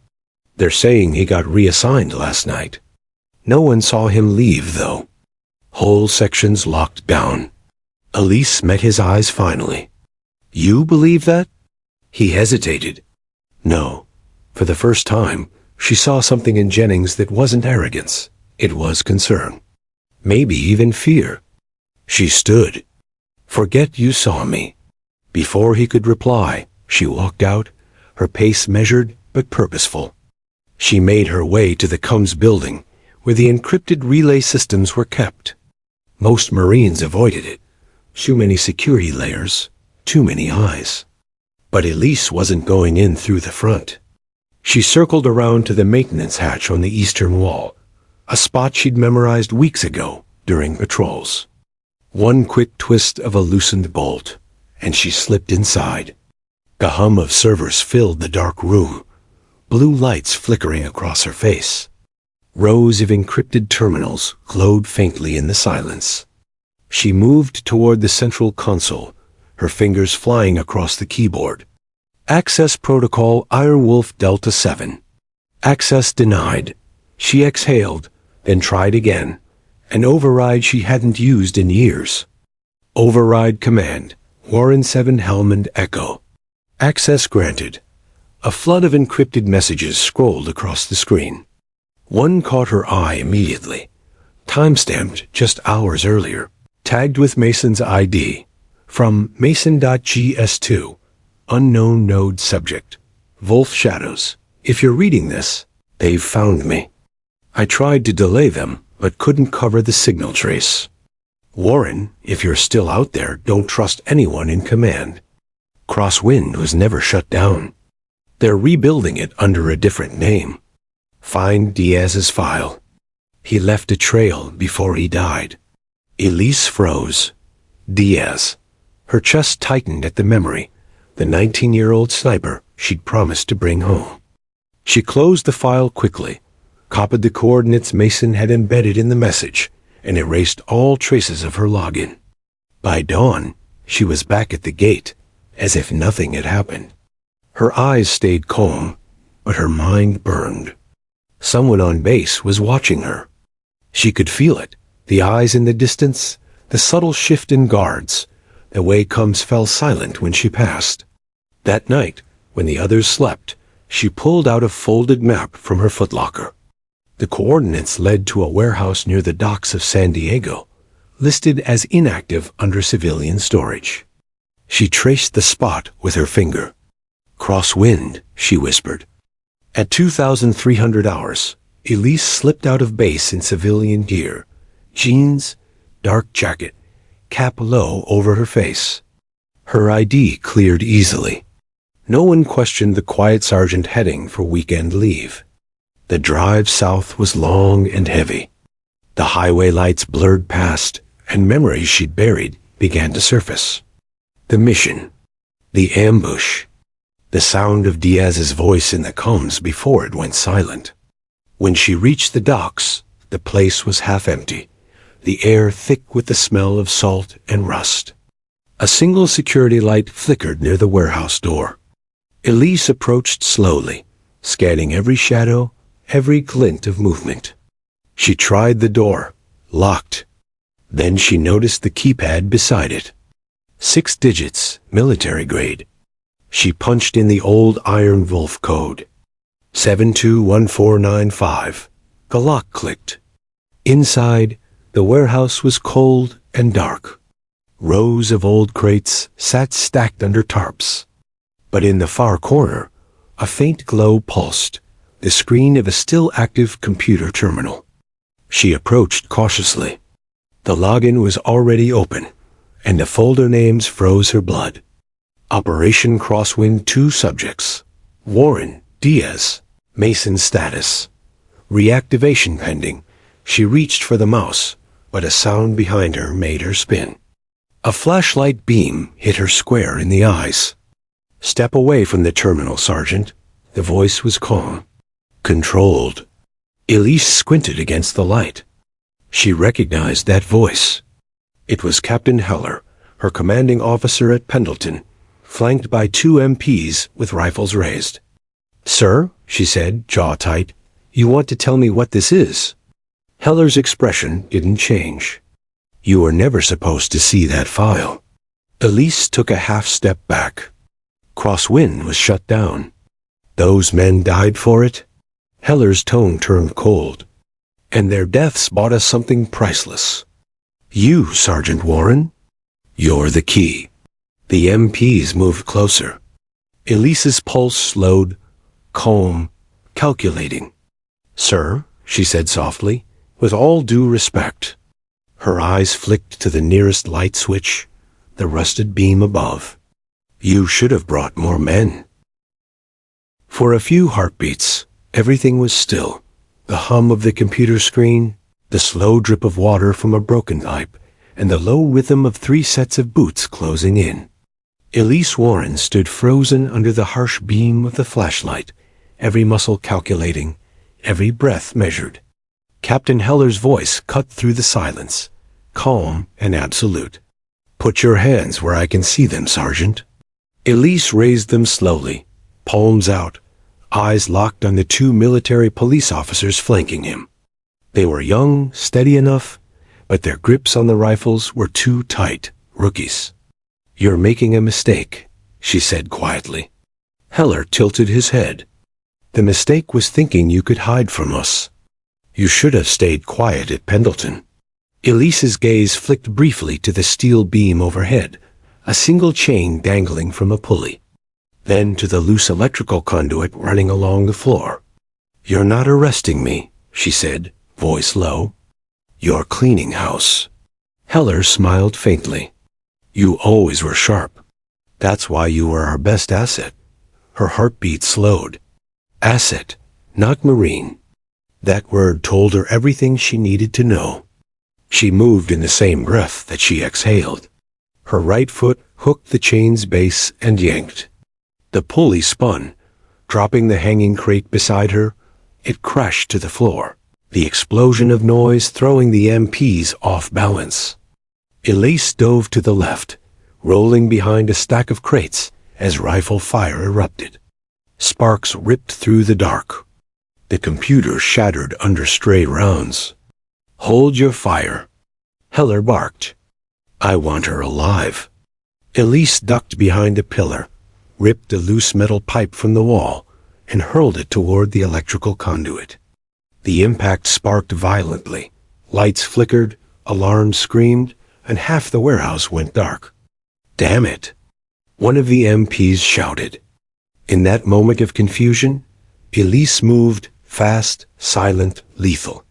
They're saying he got reassigned last night. No one saw him leave, though. Whole sections locked down. Elise met his eyes finally. You believe that? He hesitated. No. For the first time, she saw something in Jennings that wasn't arrogance. It was concern. Maybe even fear. She stood. Forget you saw me. Before he could reply, she walked out, her pace measured but purposeful. She made her way to the Combs building, where the encrypted relay systems were kept. Most Marines avoided it. Too many security layers, too many eyes. But Elise wasn't going in through the front. She circled around to the maintenance hatch on the eastern wall, a spot she'd memorized weeks ago during patrols. One quick twist of a loosened bolt, and she slipped inside. The hum of servers filled the dark room, blue lights flickering across her face. Rows of encrypted terminals glowed faintly in the silence. She moved toward the central console, her fingers flying across the keyboard. Access protocol Iron Wolf Delta 7. Access denied. She exhaled, then tried again. An override she hadn't used in years. Override command. Warren 7 Helmand Echo. Access granted. A flood of encrypted messages scrolled across the screen. One caught her eye immediately. Timestamped just hours earlier. Tagged with Mason's ID. From Mason.gs2. Unknown node subject. Wolf Shadows. If you're reading this, they've found me. I tried to delay them, but couldn't cover the signal trace. Warren, if you're still out there, don't trust anyone in command. Crosswind was never shut down. They're rebuilding it under a different name. Find Diaz's file. He left a trail before he died. Elise froze. Diaz. Her chest tightened at the memory, the 19-year-old sniper she'd promised to bring home. She closed the file quickly, copied the coordinates Mason had embedded in the message, and erased all traces of her login. By dawn, she was back at the gate, as if nothing had happened. Her eyes stayed calm, but her mind burned. Someone on base was watching her. She could feel it, the eyes in the distance, the subtle shift in guards, the way Combs fell silent when she passed. That night, when the others slept, she pulled out a folded map from her footlocker. The coordinates led to a warehouse near the docks of San Diego, listed as inactive under civilian storage. She traced the spot with her finger. "Crosswind," she whispered. At 2,300 hours, Elise slipped out of base in civilian gear, jeans, dark jacket, cap low over her face. Her ID cleared easily. No one questioned the quiet sergeant heading for weekend leave. The drive south was long and heavy. The highway lights blurred past, and memories she'd buried began to surface. The mission, the ambush, the sound of Diaz's voice in the comms before it went silent. When she reached the docks, the place was half empty, the air thick with the smell of salt and rust. A single security light flickered near the warehouse door. Elise approached slowly, scanning every shadow, every glint of movement. She tried the door, locked. Then she noticed the keypad beside it. 6 digits, military grade. She punched in the old Iron Wolf code. 721495. The lock clicked. Inside, the warehouse was cold and dark. Rows of old crates sat stacked under tarps. But in the far corner, a faint glow pulsed, the screen of a still-active computer terminal. She approached cautiously. The login was already open, and the folder names froze her blood. Operation Crosswind 2 subjects. Warren, Diaz. Mason status. Reactivation pending. She reached for the mouse, but a sound behind her made her spin. A flashlight beam hit her square in the eyes. "Step away from the terminal, Sergeant." The voice was calm, controlled. Elise squinted against the light. She recognized that voice. It was Captain Heller, her commanding officer at Pendleton, flanked by 2 MPs with rifles raised. "Sir," she said, jaw tight, "you want to tell me what this is?" Heller's expression didn't change. "You were never supposed to see that file." Elise took a half step back. Crosswind was shut down. Those men died for it? Heller's tone turned cold. And their deaths bought us something priceless. You, Sergeant Warren? You're the key. The MPs moved closer. Elise's pulse slowed, calm, calculating. "Sir," she said softly, "with all due respect." Her eyes flicked to the nearest light switch, the rusted beam above. "You should have brought more men." For a few heartbeats, everything was still. The hum of the computer screen, the slow drip of water from a broken pipe, and the low rhythm of 3 sets of boots closing in. Elise Warren stood frozen under the harsh beam of the flashlight, every muscle calculating, every breath measured. Captain Heller's voice cut through the silence, calm and absolute. "Put your hands where I can see them, Sergeant." Elise raised them slowly, palms out, eyes locked on the 2 military police officers flanking him. They were young, steady enough, but their grips on the rifles were too tight, rookies. "You're making a mistake," she said quietly. Heller tilted his head. "The mistake was thinking you could hide from us. You should have stayed quiet at Pendleton." Elise's gaze flicked briefly to the steel beam overhead, a single chain dangling from a pulley. Then to the loose electrical conduit running along the floor. "You're not arresting me," she said, voice low. "You're cleaning house." Heller smiled faintly. "You always were sharp. That's why you were our best asset." Her heartbeat slowed. Asset, not Marine. That word told her everything she needed to know. She moved in the same breath that she exhaled. Her right foot hooked the chain's base and yanked. The pulley spun, dropping the hanging crate beside her. It crashed to the floor, the explosion of noise throwing the MPs off balance. Elise dove to the left, rolling behind a stack of crates as rifle fire erupted. Sparks ripped through the dark. The computer shattered under stray rounds. "Hold your fire," Heller barked. "I want her alive." Elise ducked behind a pillar, ripped a loose metal pipe from the wall, and hurled it toward the electrical conduit. The impact sparked violently. Lights flickered, alarms screamed, and half the warehouse went dark. "Damn it!" one of the MPs shouted. In that moment of confusion, Elise moved, fast, silent, lethal.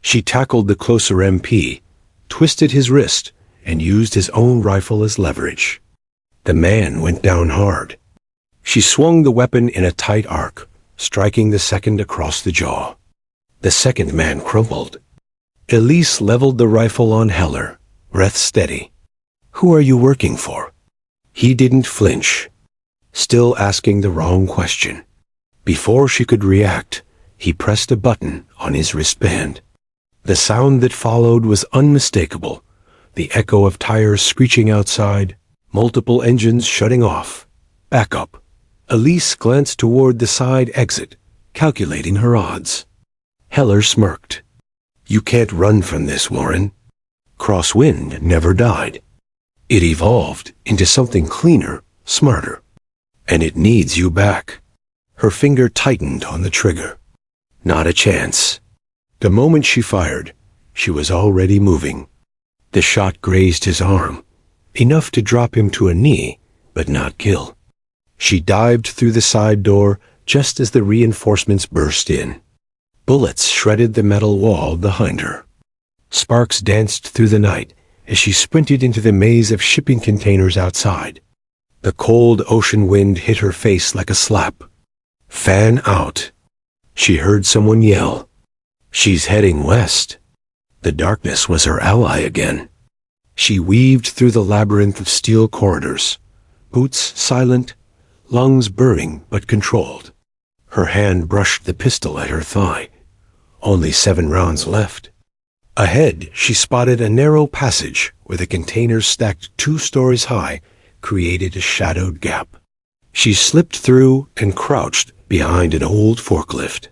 She tackled the closer MP, twisted his wrist, and used his own rifle as leverage. The man went down hard. She swung the weapon in a tight arc, striking the second across the jaw. The second man crumpled. Elise leveled the rifle on Heller, breath steady. "Who are you working for?" He didn't flinch, still asking the wrong question. Before she could react, he pressed a button on his wristband. The sound that followed was unmistakable, the echo of tires screeching outside, multiple engines shutting off. Backup. Elise glanced toward the side exit, calculating her odds. Heller smirked. "You can't run from this, Warren. Crosswind never died. It evolved into something cleaner, smarter. And it needs you back." Her finger tightened on the trigger. Not a chance. The moment she fired, she was already moving. The shot grazed his arm, enough to drop him to a knee, but not kill. She dived through the side door just as the reinforcements burst in. Bullets shredded the metal wall behind her. Sparks danced through the night as she sprinted into the maze of shipping containers outside. The cold ocean wind hit her face like a slap. "Fan out." She heard someone yell. "She's heading west." The darkness was her ally again. She weaved through the labyrinth of steel corridors, boots silent, lungs burning but controlled. Her hand brushed the pistol at her thigh. Only 7 rounds left. Ahead, she spotted a narrow passage where the containers stacked 2 stories high created a shadowed gap. She slipped through and crouched behind an old forklift.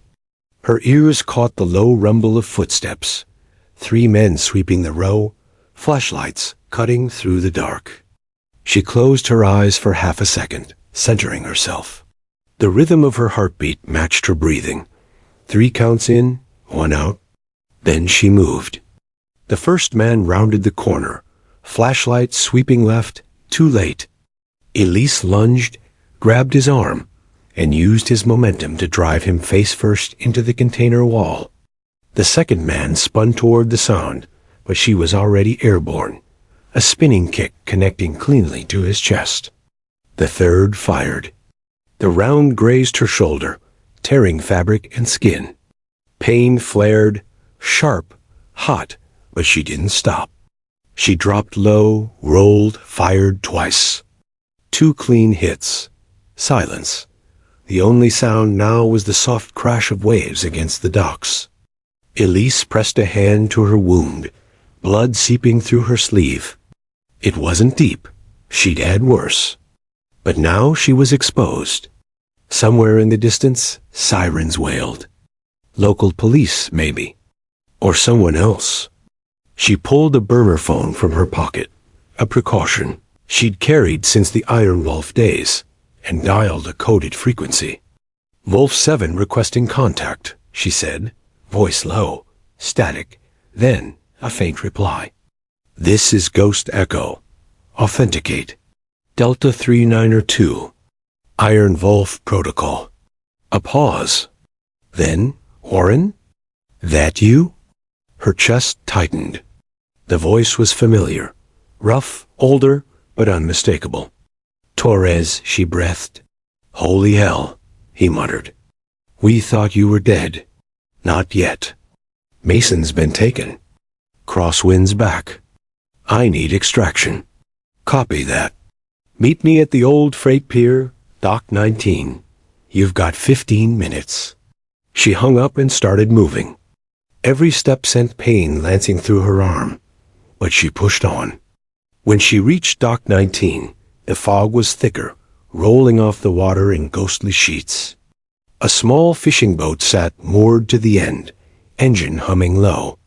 Her ears caught the low rumble of footsteps. 3 men sweeping the row, flashlights cutting through the dark. She closed her eyes for half a second, centering herself. The rhythm of her heartbeat matched her breathing. 3 counts in, 1 out. Then she moved. The first man rounded the corner, flashlight sweeping left, too late. Elise lunged, grabbed his arm, and used his momentum to drive him face first into the container wall. The second man spun toward the sound, but she was already airborne, a spinning kick connecting cleanly to his chest. The third fired. The round grazed her shoulder, tearing fabric and skin. Pain flared, sharp, hot, but she didn't stop. She dropped low, rolled, fired twice. 2 clean hits. Silence. The only sound now was the soft crash of waves against the docks. Elise pressed a hand to her wound, blood seeping through her sleeve. It wasn't deep. She'd had worse. But now she was exposed. Somewhere in the distance, sirens wailed. Local police, maybe. Or someone else. She pulled a burner phone from her pocket, a precaution she'd carried since the Iron Wolf days, and dialed a coded frequency. "Wolf 7 requesting contact," she said, voice low, static, then a faint reply. "This is Ghost Echo. Authenticate. Delta 3902. Iron Wolf Protocol." A pause. Then, "Warren? That you?" Her chest tightened. The voice was familiar, rough, older, but unmistakable. "Torres," she breathed. "Holy hell," he muttered. "We thought you were dead." "Not yet. Mason's been taken." Crosswind's back. I need extraction. Copy that. Meet me at the old freight pier, Dock 19. You've got 15 minutes. She hung up and started moving. Every step sent pain lancing through her arm, but she pushed on. When she reached Dock 19, the fog was thicker, rolling off the water in ghostly sheets. A small fishing boat sat moored to the end, engine humming low.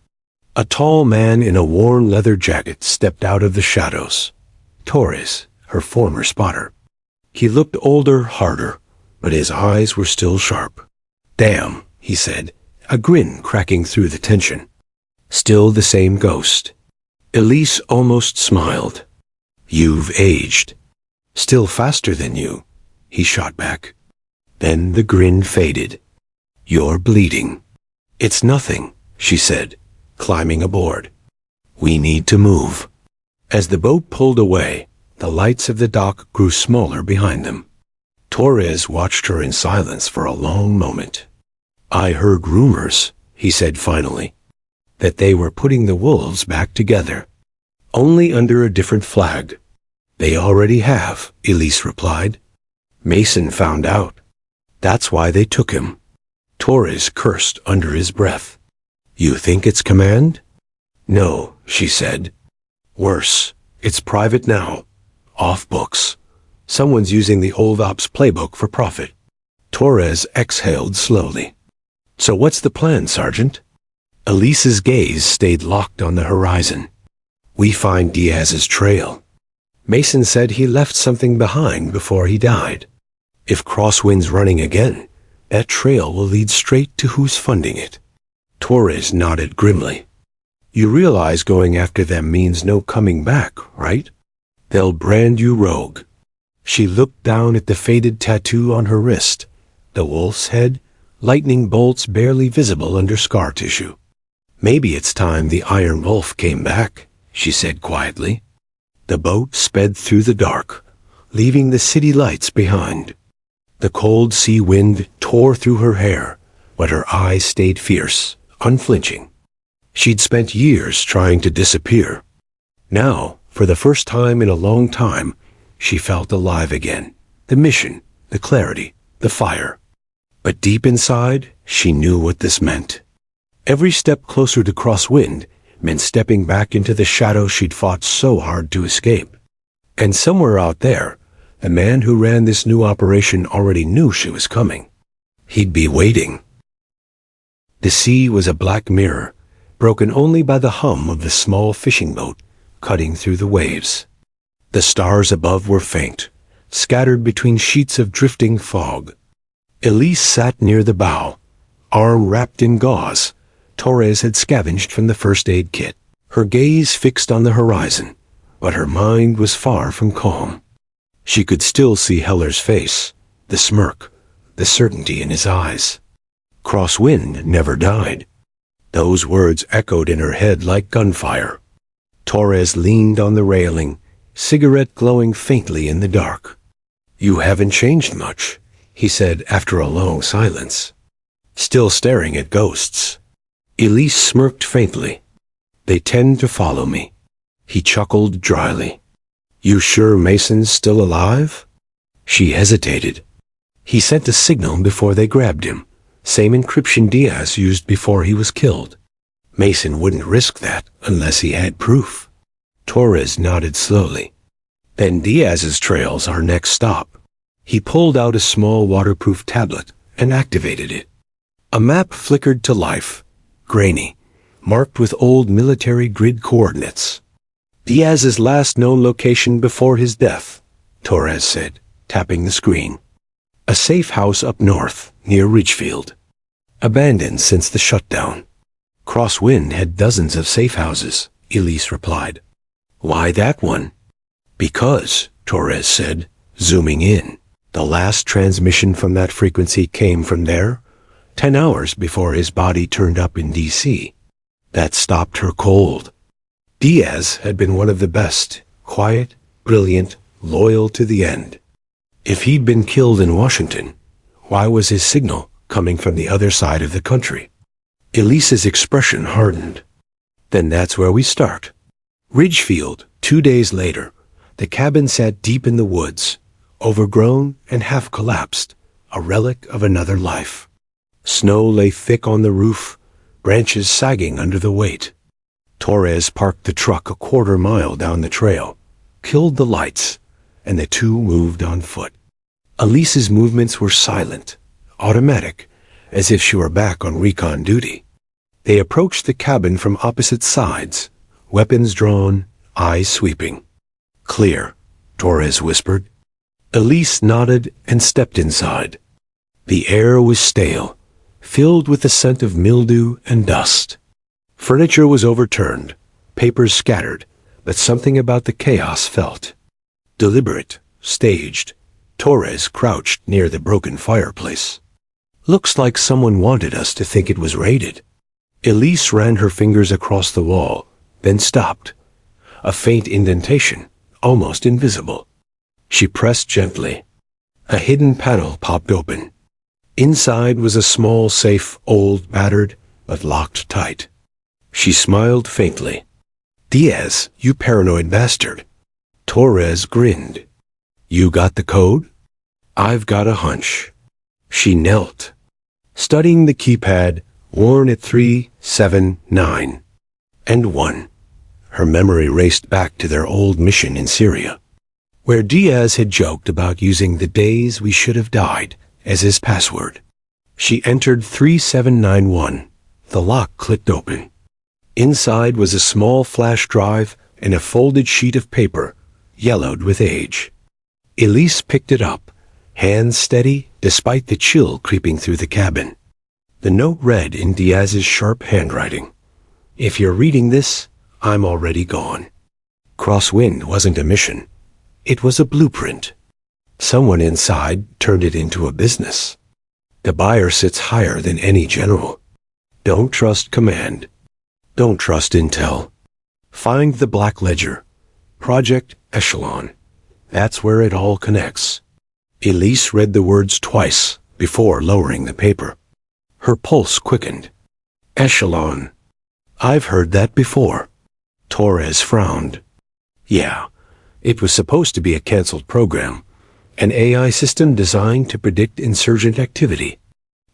A tall man in a worn leather jacket stepped out of the shadows. Torres, her former spotter. He looked older, harder, but his eyes were still sharp. "Damn," he said, a grin cracking through the tension. Still the same ghost. Elise almost smiled. "You've aged. Still faster than you," he shot back. Then the grin faded. "You're bleeding." "It's nothing," she said, climbing aboard. "We need to move." As the boat pulled away, the lights of the dock grew smaller behind them. Torres watched her in silence for a long moment. "I heard rumors," he said finally, "that they were putting the wolves back together. Only under a different flag." "They already have," Elise replied. "Mason found out. That's why they took him." Torres cursed under his breath. "You think it's command?" "No," she said. "Worse, it's private now. Off books. Someone's using the old ops playbook for profit." Torres exhaled slowly. "So what's the plan, Sergeant?" Elise's gaze stayed locked on the horizon. "We find Diaz's trail. Mason said he left something behind before he died. If Crosswind's running again, that trail will lead straight to who's funding it." Torres nodded grimly. "You realize going after them means no coming back, right? They'll brand you rogue." She looked down at the faded tattoo on her wrist, the wolf's head, lightning bolts barely visible under scar tissue. "Maybe it's time the Iron Wolf came back," she said quietly. The boat sped through the dark, leaving the city lights behind. The cold sea wind tore through her hair, but her eyes stayed fierce, unflinching. She'd spent years trying to disappear. Now, for the first time in a long time, she felt alive again. The mission, the clarity, the fire. But deep inside, she knew what this meant. Every step closer to Crosswind meant stepping back into the shadow she'd fought so hard to escape. And somewhere out there, the man who ran this new operation already knew she was coming. He'd be waiting. The sea was a black mirror, broken only by the hum of the small fishing boat cutting through the waves. The stars above were faint, scattered between sheets of drifting fog. Elise sat near the bow, arm wrapped in gauze Torres had scavenged from the first aid kit, her gaze fixed on the horizon, but her mind was far from calm. She could still see Heller's face, the smirk, the certainty in his eyes. Crosswind never died. Those words echoed in her head like gunfire. Torres leaned on the railing, cigarette glowing faintly in the dark. "You haven't changed much," he said after a long silence. "Still staring at ghosts." Elise smirked faintly. "They tend to follow me." He chuckled dryly. "You sure Mason's still alive?" She hesitated. He sent a signal before they grabbed him, same encryption Diaz used before he was killed. Mason wouldn't risk that unless he had proof. Torres nodded slowly. "Then Diaz's trail's our next stop." He pulled out a small waterproof tablet and activated it. A map flickered to life, grainy, marked with old military grid coordinates. "Diaz's last known location before his death," Torres said, tapping the screen. "A safe house up north, near Ridgefield. Abandoned since the shutdown." "Crosswind had dozens of safe houses," Elise replied. "Why that one?" "Because," Torres said, zooming in, "the last transmission from that frequency came from there, 10 hours before his body turned up in D.C. That stopped her cold. Diaz had been one of the best, quiet, brilliant, loyal to the end. If he'd been killed in Washington, why was his signal coming from the other side of the country?" Elise's expression hardened. Then that's where we start. Ridgefield, 2 days later. The cabin sat deep in the woods, overgrown and half collapsed, a relic of another life. Snow lay thick on the roof, branches sagging under the weight. Torres parked the truck a quarter-mile down the trail, killed the lights, and the two moved on foot. Elise's movements were silent, automatic, as if she were back on recon duty. They approached the cabin from opposite sides, weapons drawn, eyes sweeping. "Clear," Torres whispered. Elise nodded and stepped inside. The air was stale, filled with the scent of mildew and dust. Furniture was overturned, papers scattered, but something about the chaos felt. Deliberate, staged, Torres crouched near the broken fireplace. "Looks like someone wanted us to think it was raided." Elise ran her fingers across the wall, then stopped. A faint indentation, almost invisible. She pressed gently. A hidden panel popped open. Inside was a small safe, old, battered, but locked tight. She smiled faintly. "Diaz, you paranoid bastard." Torres grinned. "You got the code?" "I've got a hunch." She knelt, studying the keypad, worn at 379 and 1. Her memory raced back to their old mission in Syria, where Diaz had joked about using "the days we should have died" as his password. She entered 3791. The lock clicked open. Inside was a small flash drive and a folded sheet of paper, yellowed with age. Elise picked it up, hands steady despite the chill creeping through the cabin. The note read in Diaz's sharp handwriting, "If you're reading this, I'm already gone." Crosswind wasn't a mission. It was a blueprint. Someone inside turned it into a business. The buyer sits higher than any general. Don't trust command. Don't trust intel. Find the Black Ledger. Project Echelon. That's where it all connects. Elise read the words twice before lowering the paper. Her pulse quickened. Echelon. I've heard that before. Torres frowned. Yeah, it was supposed to be a canceled program, an AI system designed to predict insurgent activity.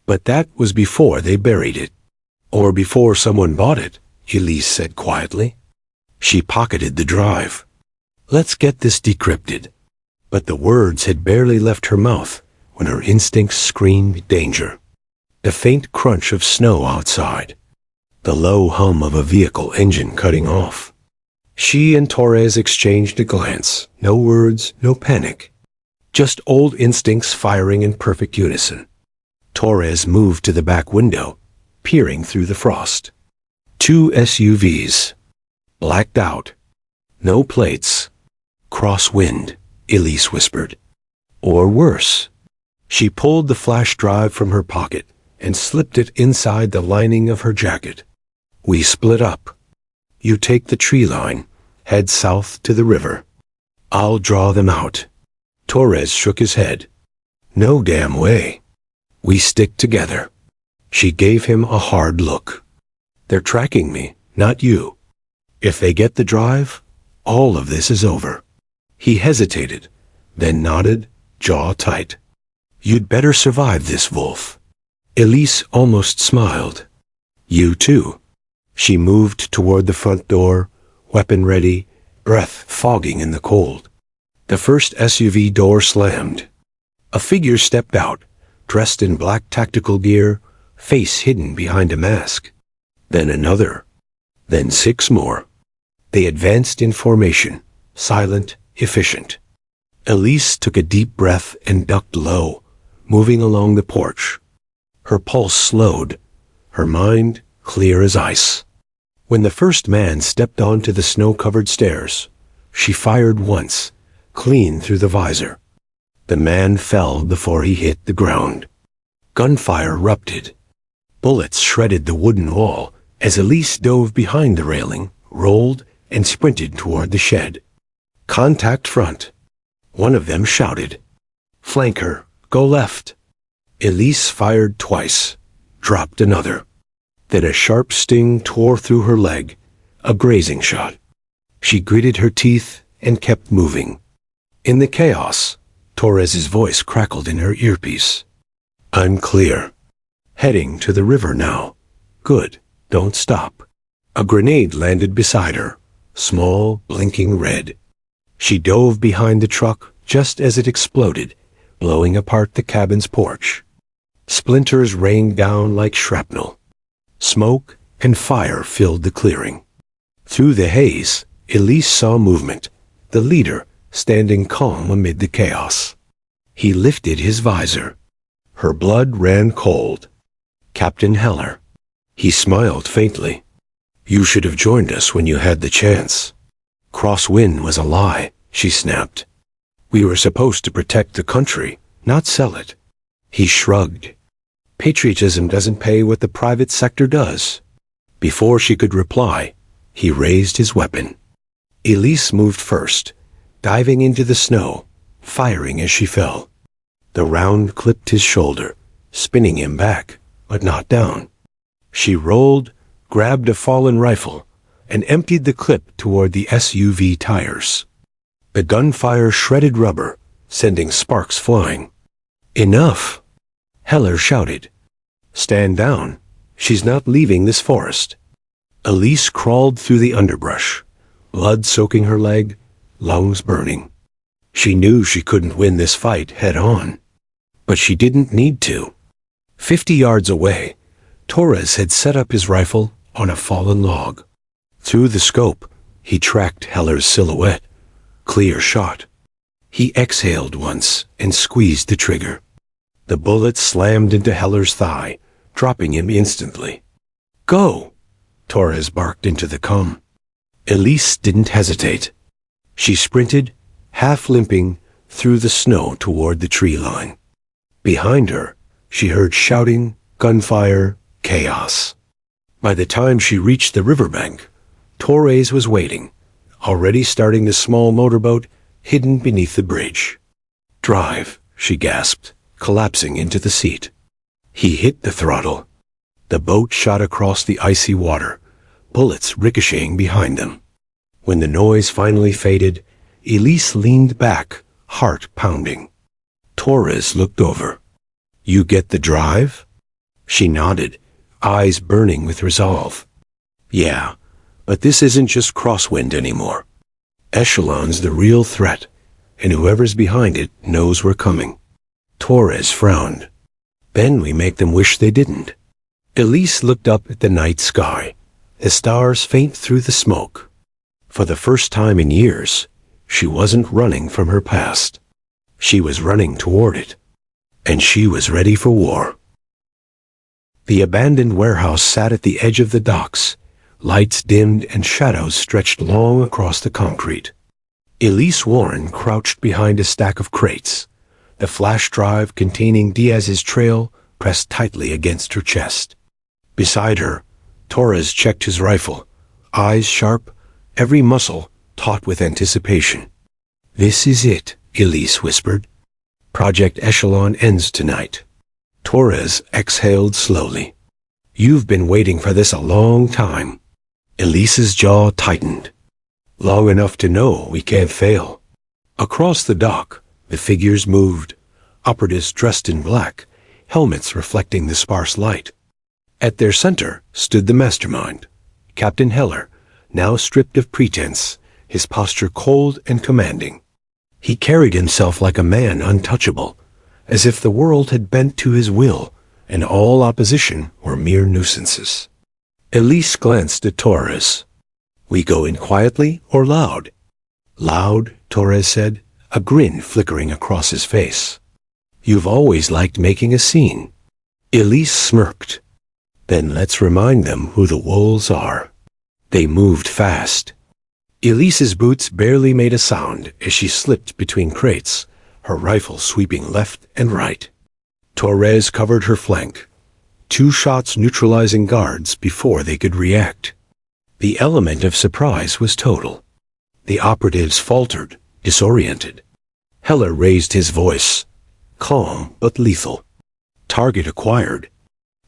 But that was before they buried it. Or before someone bought it, Elise said quietly. She pocketed the drive. Let's get this decrypted. But the words had barely left her mouth when her instincts screamed danger. The faint crunch of snow outside. The low hum of a vehicle engine cutting off. She and Torres exchanged a glance. No words, no panic. Just old instincts firing in perfect unison. Torres moved to the back window, peering through the frost. 2 SUVs. Blacked out. No plates. Crosswind, Elise whispered. Or worse. She pulled the flash drive from her pocket and slipped it inside the lining of her jacket. We split up. You take the tree line, head south to the river. I'll draw them out. Torres shook his head. No damn way. We stick together. She gave him a hard look. They're tracking me, not you. If they get the drive, all of this is over. He hesitated, then nodded, jaw tight. You'd better survive this, Wolf. Elise almost smiled. You too. She moved toward the front door, weapon ready, breath fogging in the cold. The first SUV door slammed. A figure stepped out, dressed in black tactical gear, face hidden behind a mask. Then another. Then 6 more. They advanced in formation, silent, efficient. Elise took a deep breath and ducked low, moving along the porch. Her pulse slowed, her mind clear as ice. When the first man stepped onto the snow-covered stairs, she fired once, clean through the visor. The man fell before he hit the ground. Gunfire erupted. Bullets shredded the wooden wall as Elise dove behind the railing, rolled, and sprinted toward the shed. Contact front. One of them shouted. Flank her. Go left. Elise fired twice, dropped another. Then a sharp sting tore through her leg, A grazing shot. She gritted her teeth and kept moving. In the chaos, Torres's voice crackled in her earpiece. I'm clear. Heading to the river now. Good. Don't stop. A grenade landed beside her, small, blinking red. She dove behind the truck just as it exploded, blowing apart the cabin's porch. Splinters rained down like shrapnel. Smoke and fire filled the clearing. Through the haze, Elise saw movement, the leader standing calm amid the chaos. He lifted his visor. Her blood ran cold. Captain Heller. He smiled faintly. You should have joined us when you had the chance. Crosswind was a lie, she snapped. We were supposed to protect the country, not sell it. He shrugged. Patriotism doesn't pay what the private sector does. Before she could reply, he raised his weapon. Elise moved first, diving into the snow, firing as she fell. The round clipped his shoulder, spinning him back, but not down. She rolled, grabbed a fallen rifle, and emptied the clip toward the SUV tires. The gunfire shredded rubber, sending sparks flying. Enough! Heller shouted. Stand down. She's not leaving this forest. Elise crawled through the underbrush, blood soaking her leg, lungs burning. She knew she couldn't win this fight head on. But she didn't need to. 50 yards away, Torres had set up his rifle on a fallen log. Through the scope, he tracked Heller's silhouette. Clear shot. He exhaled once and squeezed the trigger. The bullet slammed into Heller's thigh, dropping him instantly. Go! Torres barked into the comm. Elise didn't hesitate. She sprinted, half limping, through the snow toward the tree line. Behind her, she heard shouting, gunfire, chaos. By the time she reached the riverbank, Torres was waiting, already starting the small motorboat hidden beneath the bridge. Drive, she gasped, collapsing into the seat. He hit the throttle. The boat shot across the icy water, bullets ricocheting behind them. When the noise finally faded, Elise leaned back, heart pounding. Torres looked over. You get the drive? She nodded, eyes burning with resolve. Yeah, but this isn't just Crosswind anymore. Echelon's the real threat, and whoever's behind it knows we're coming. Torres frowned. Then we make them wish they didn't. Elise looked up at the night sky, the stars faint through the smoke. For the first time in years, she wasn't running from her past. She was running toward it. And she was ready for war. The abandoned warehouse sat at the edge of the docks. Lights dimmed and shadows stretched long across the concrete. Elise Warren crouched behind a stack of crates, the flash drive containing Diaz's trail pressed tightly against her chest. Beside her, Torres checked his rifle, eyes sharp, every muscle taut with anticipation. This is it, Elise whispered. Project Echelon ends tonight. Torres exhaled slowly. You've been waiting for this a long time. Elise's jaw tightened. Long enough to know we can't fail. Across the dock, the figures moved, operatives dressed in black, helmets reflecting the sparse light. At their center stood the mastermind, Captain Heller, now stripped of pretense, his posture cold and commanding. He carried himself like a man untouchable, as if the world had bent to his will, and all opposition were mere nuisances. Elise glanced at Torres. We go in quietly or loud? Loud, Torres said, a grin flickering across his face. You've always liked making a scene. Elise smirked. Then let's remind them who the wolves are. They moved fast. Elise's boots barely made a sound as she slipped between crates, her rifle sweeping left and right. Torres covered her flank, 2 shots neutralizing guards before they could react. The element of surprise was total. The operatives faltered, disoriented. Heller raised his voice, calm but lethal. Target acquired.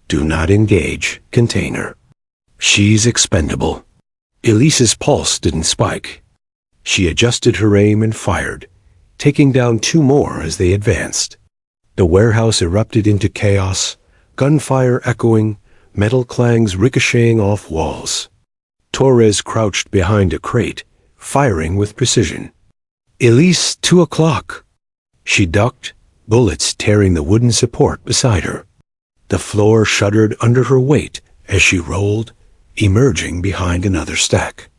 Do not engage, container. She's expendable. Elise's pulse didn't spike. She adjusted her aim and fired, taking down 2 more as they advanced. The warehouse erupted into chaos, gunfire echoing, metal clangs ricocheting off walls. Torres crouched behind a crate, firing with precision. Elise, 2 o'clock. She ducked, bullets tearing the wooden support beside her. The floor shuddered under her weight as she rolled, emerging behind another stack.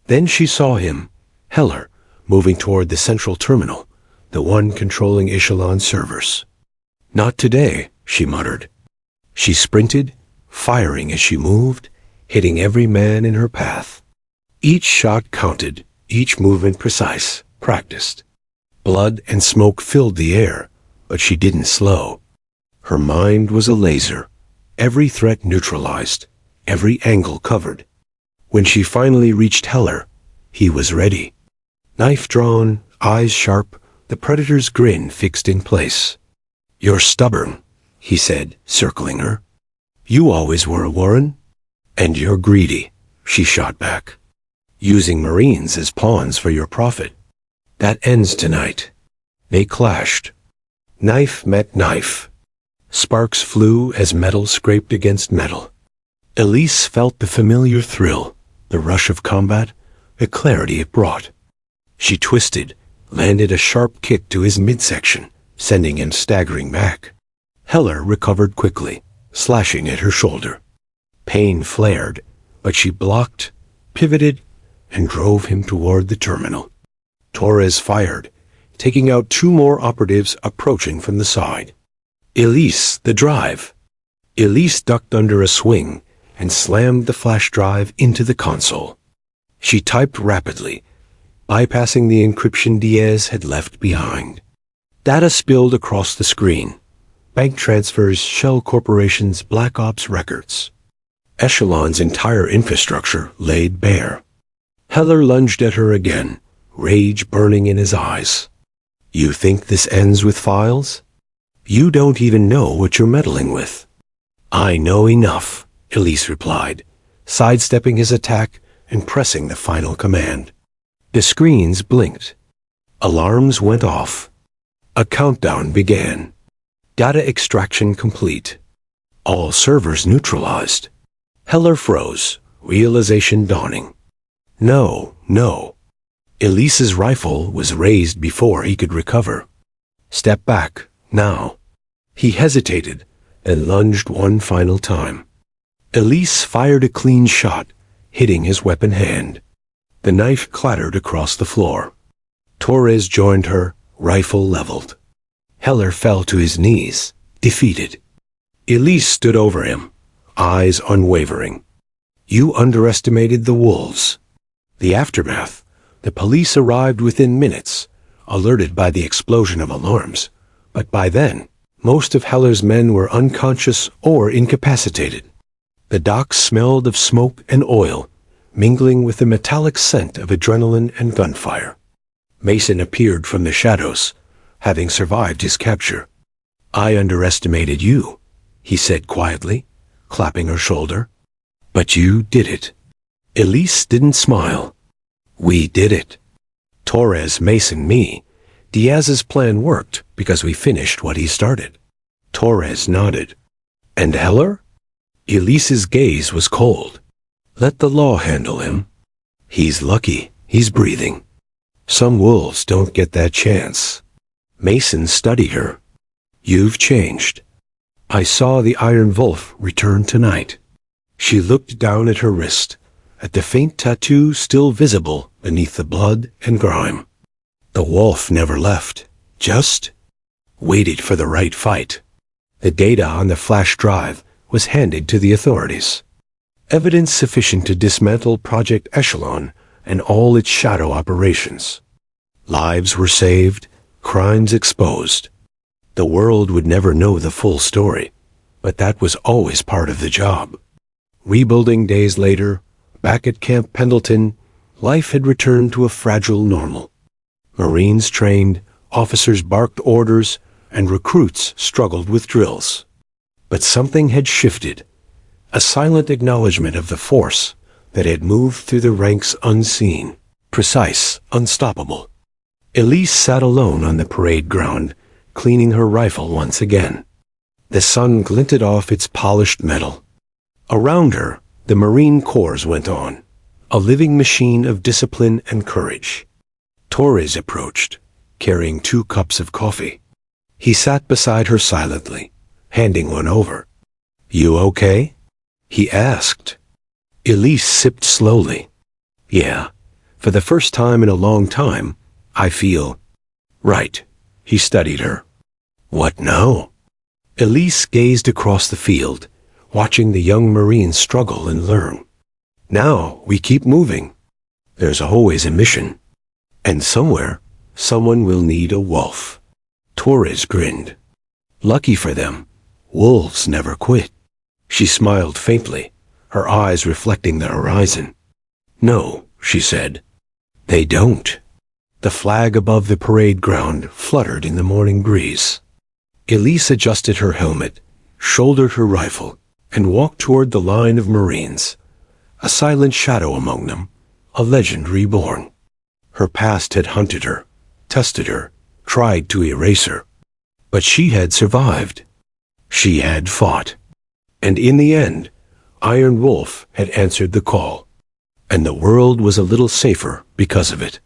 Then she saw him, Heller, moving toward the central terminal, the one controlling Echelon servers. Not today, she muttered. She sprinted, firing as she moved, hitting every man in her path. Each shot counted, each movement precise, practiced. Blood and smoke filled the air, but she didn't slow. Her mind was a laser, every threat neutralized, every angle covered. When she finally reached Heller, he was ready. Knife drawn, eyes sharp, the predator's grin fixed in place. "You're stubborn," he said, circling her. "You always were, Warren." "And you're greedy," she shot back. "Using Marines as pawns for your profit. That ends tonight." They clashed. Knife met knife. Sparks flew as metal scraped against metal. Elise felt the familiar thrill, the rush of combat, the clarity it brought. She twisted, landed a sharp kick to his midsection, sending him staggering back. Heller recovered quickly, slashing at her shoulder. Pain flared, but she blocked, pivoted, and drove him toward the terminal. Torres fired, taking out 2 more operatives approaching from the side. Elise, the drive. Elise ducked under a swing and slammed the flash drive into the console. She typed rapidly, bypassing the encryption Diaz had left behind. Data spilled across the screen. Bank transfers, Shell Corporation's Black Ops records. Echelon's entire infrastructure laid bare. Heller lunged at her again, rage burning in his eyes. "You think this ends with files? You don't even know what you're meddling with." "I know enough," Elise replied, sidestepping his attack and pressing the final command. The screens blinked. Alarms went off. A countdown began. Data extraction complete. All servers neutralized. Heller froze, realization dawning. No. Elise's rifle was raised before he could recover. "Step back, now." He hesitated and lunged one final time. Elise fired a clean shot, hitting his weapon hand. The knife clattered across the floor. Torres joined her, rifle leveled. Heller fell to his knees, defeated. Elise stood over him, eyes unwavering. "You underestimated the wolves." The aftermath. The police arrived within minutes, alerted by the explosion of alarms. But by then, most of Heller's men were unconscious or incapacitated. The docks smelled of smoke and oil, mingling with the metallic scent of adrenaline and gunfire. Mason appeared from the shadows, having survived his capture. "I underestimated you," he said quietly, clapping her shoulder. "But you did it." Elise didn't smile. "We did it. Torres, Mason, me. Diaz's plan worked because we finished what he started." Torres nodded. "And Heller?" Elise's gaze was cold. "Let the law handle him. He's lucky. He's breathing. Some wolves don't get that chance." Mason studied her. "You've changed. I saw the Iron Wolf return tonight." She looked down at her wrist, at the faint tattoo still visible beneath the blood and grime. The wolf never left, just waited for the right fight. The data on the flash drive was handed to the authorities. Evidence sufficient to dismantle Project Echelon and all its shadow operations. Lives were saved, crimes exposed. The world would never know the full story, but that was always part of the job. Rebuilding days later, back at Camp Pendleton, life had returned to a fragile normal. Marines trained, officers barked orders, and recruits struggled with drills. But something had shifted, a silent acknowledgement of the force that had moved through the ranks unseen, precise, unstoppable. Elise sat alone on the parade ground, cleaning her rifle once again. The sun glinted off its polished metal. Around her, the Marine Corps went on, a living machine of discipline and courage. Torres approached, carrying 2 cups of coffee. He sat beside her silently, handing one over. "You okay?" he asked. Elise sipped slowly. "Yeah, for the first time in a long time, I feel right." He studied her. "What now?" Elise gazed across the field, watching the young Marine struggle and learn. "Now we keep moving. There's always a mission. And somewhere, someone will need a wolf." Torres grinned. "Lucky for them, wolves never quit." She smiled faintly, her eyes reflecting the horizon. "No," she said, "they don't." The flag above the parade ground fluttered in the morning breeze. Elise adjusted her helmet, shouldered her rifle, and walked toward the line of Marines, a silent shadow among them, a legend reborn. Her past had hunted her, tested her, tried to erase her. But she had survived. She had fought. And in the end, Iron Wolf had answered the call. And the world was a little safer because of it.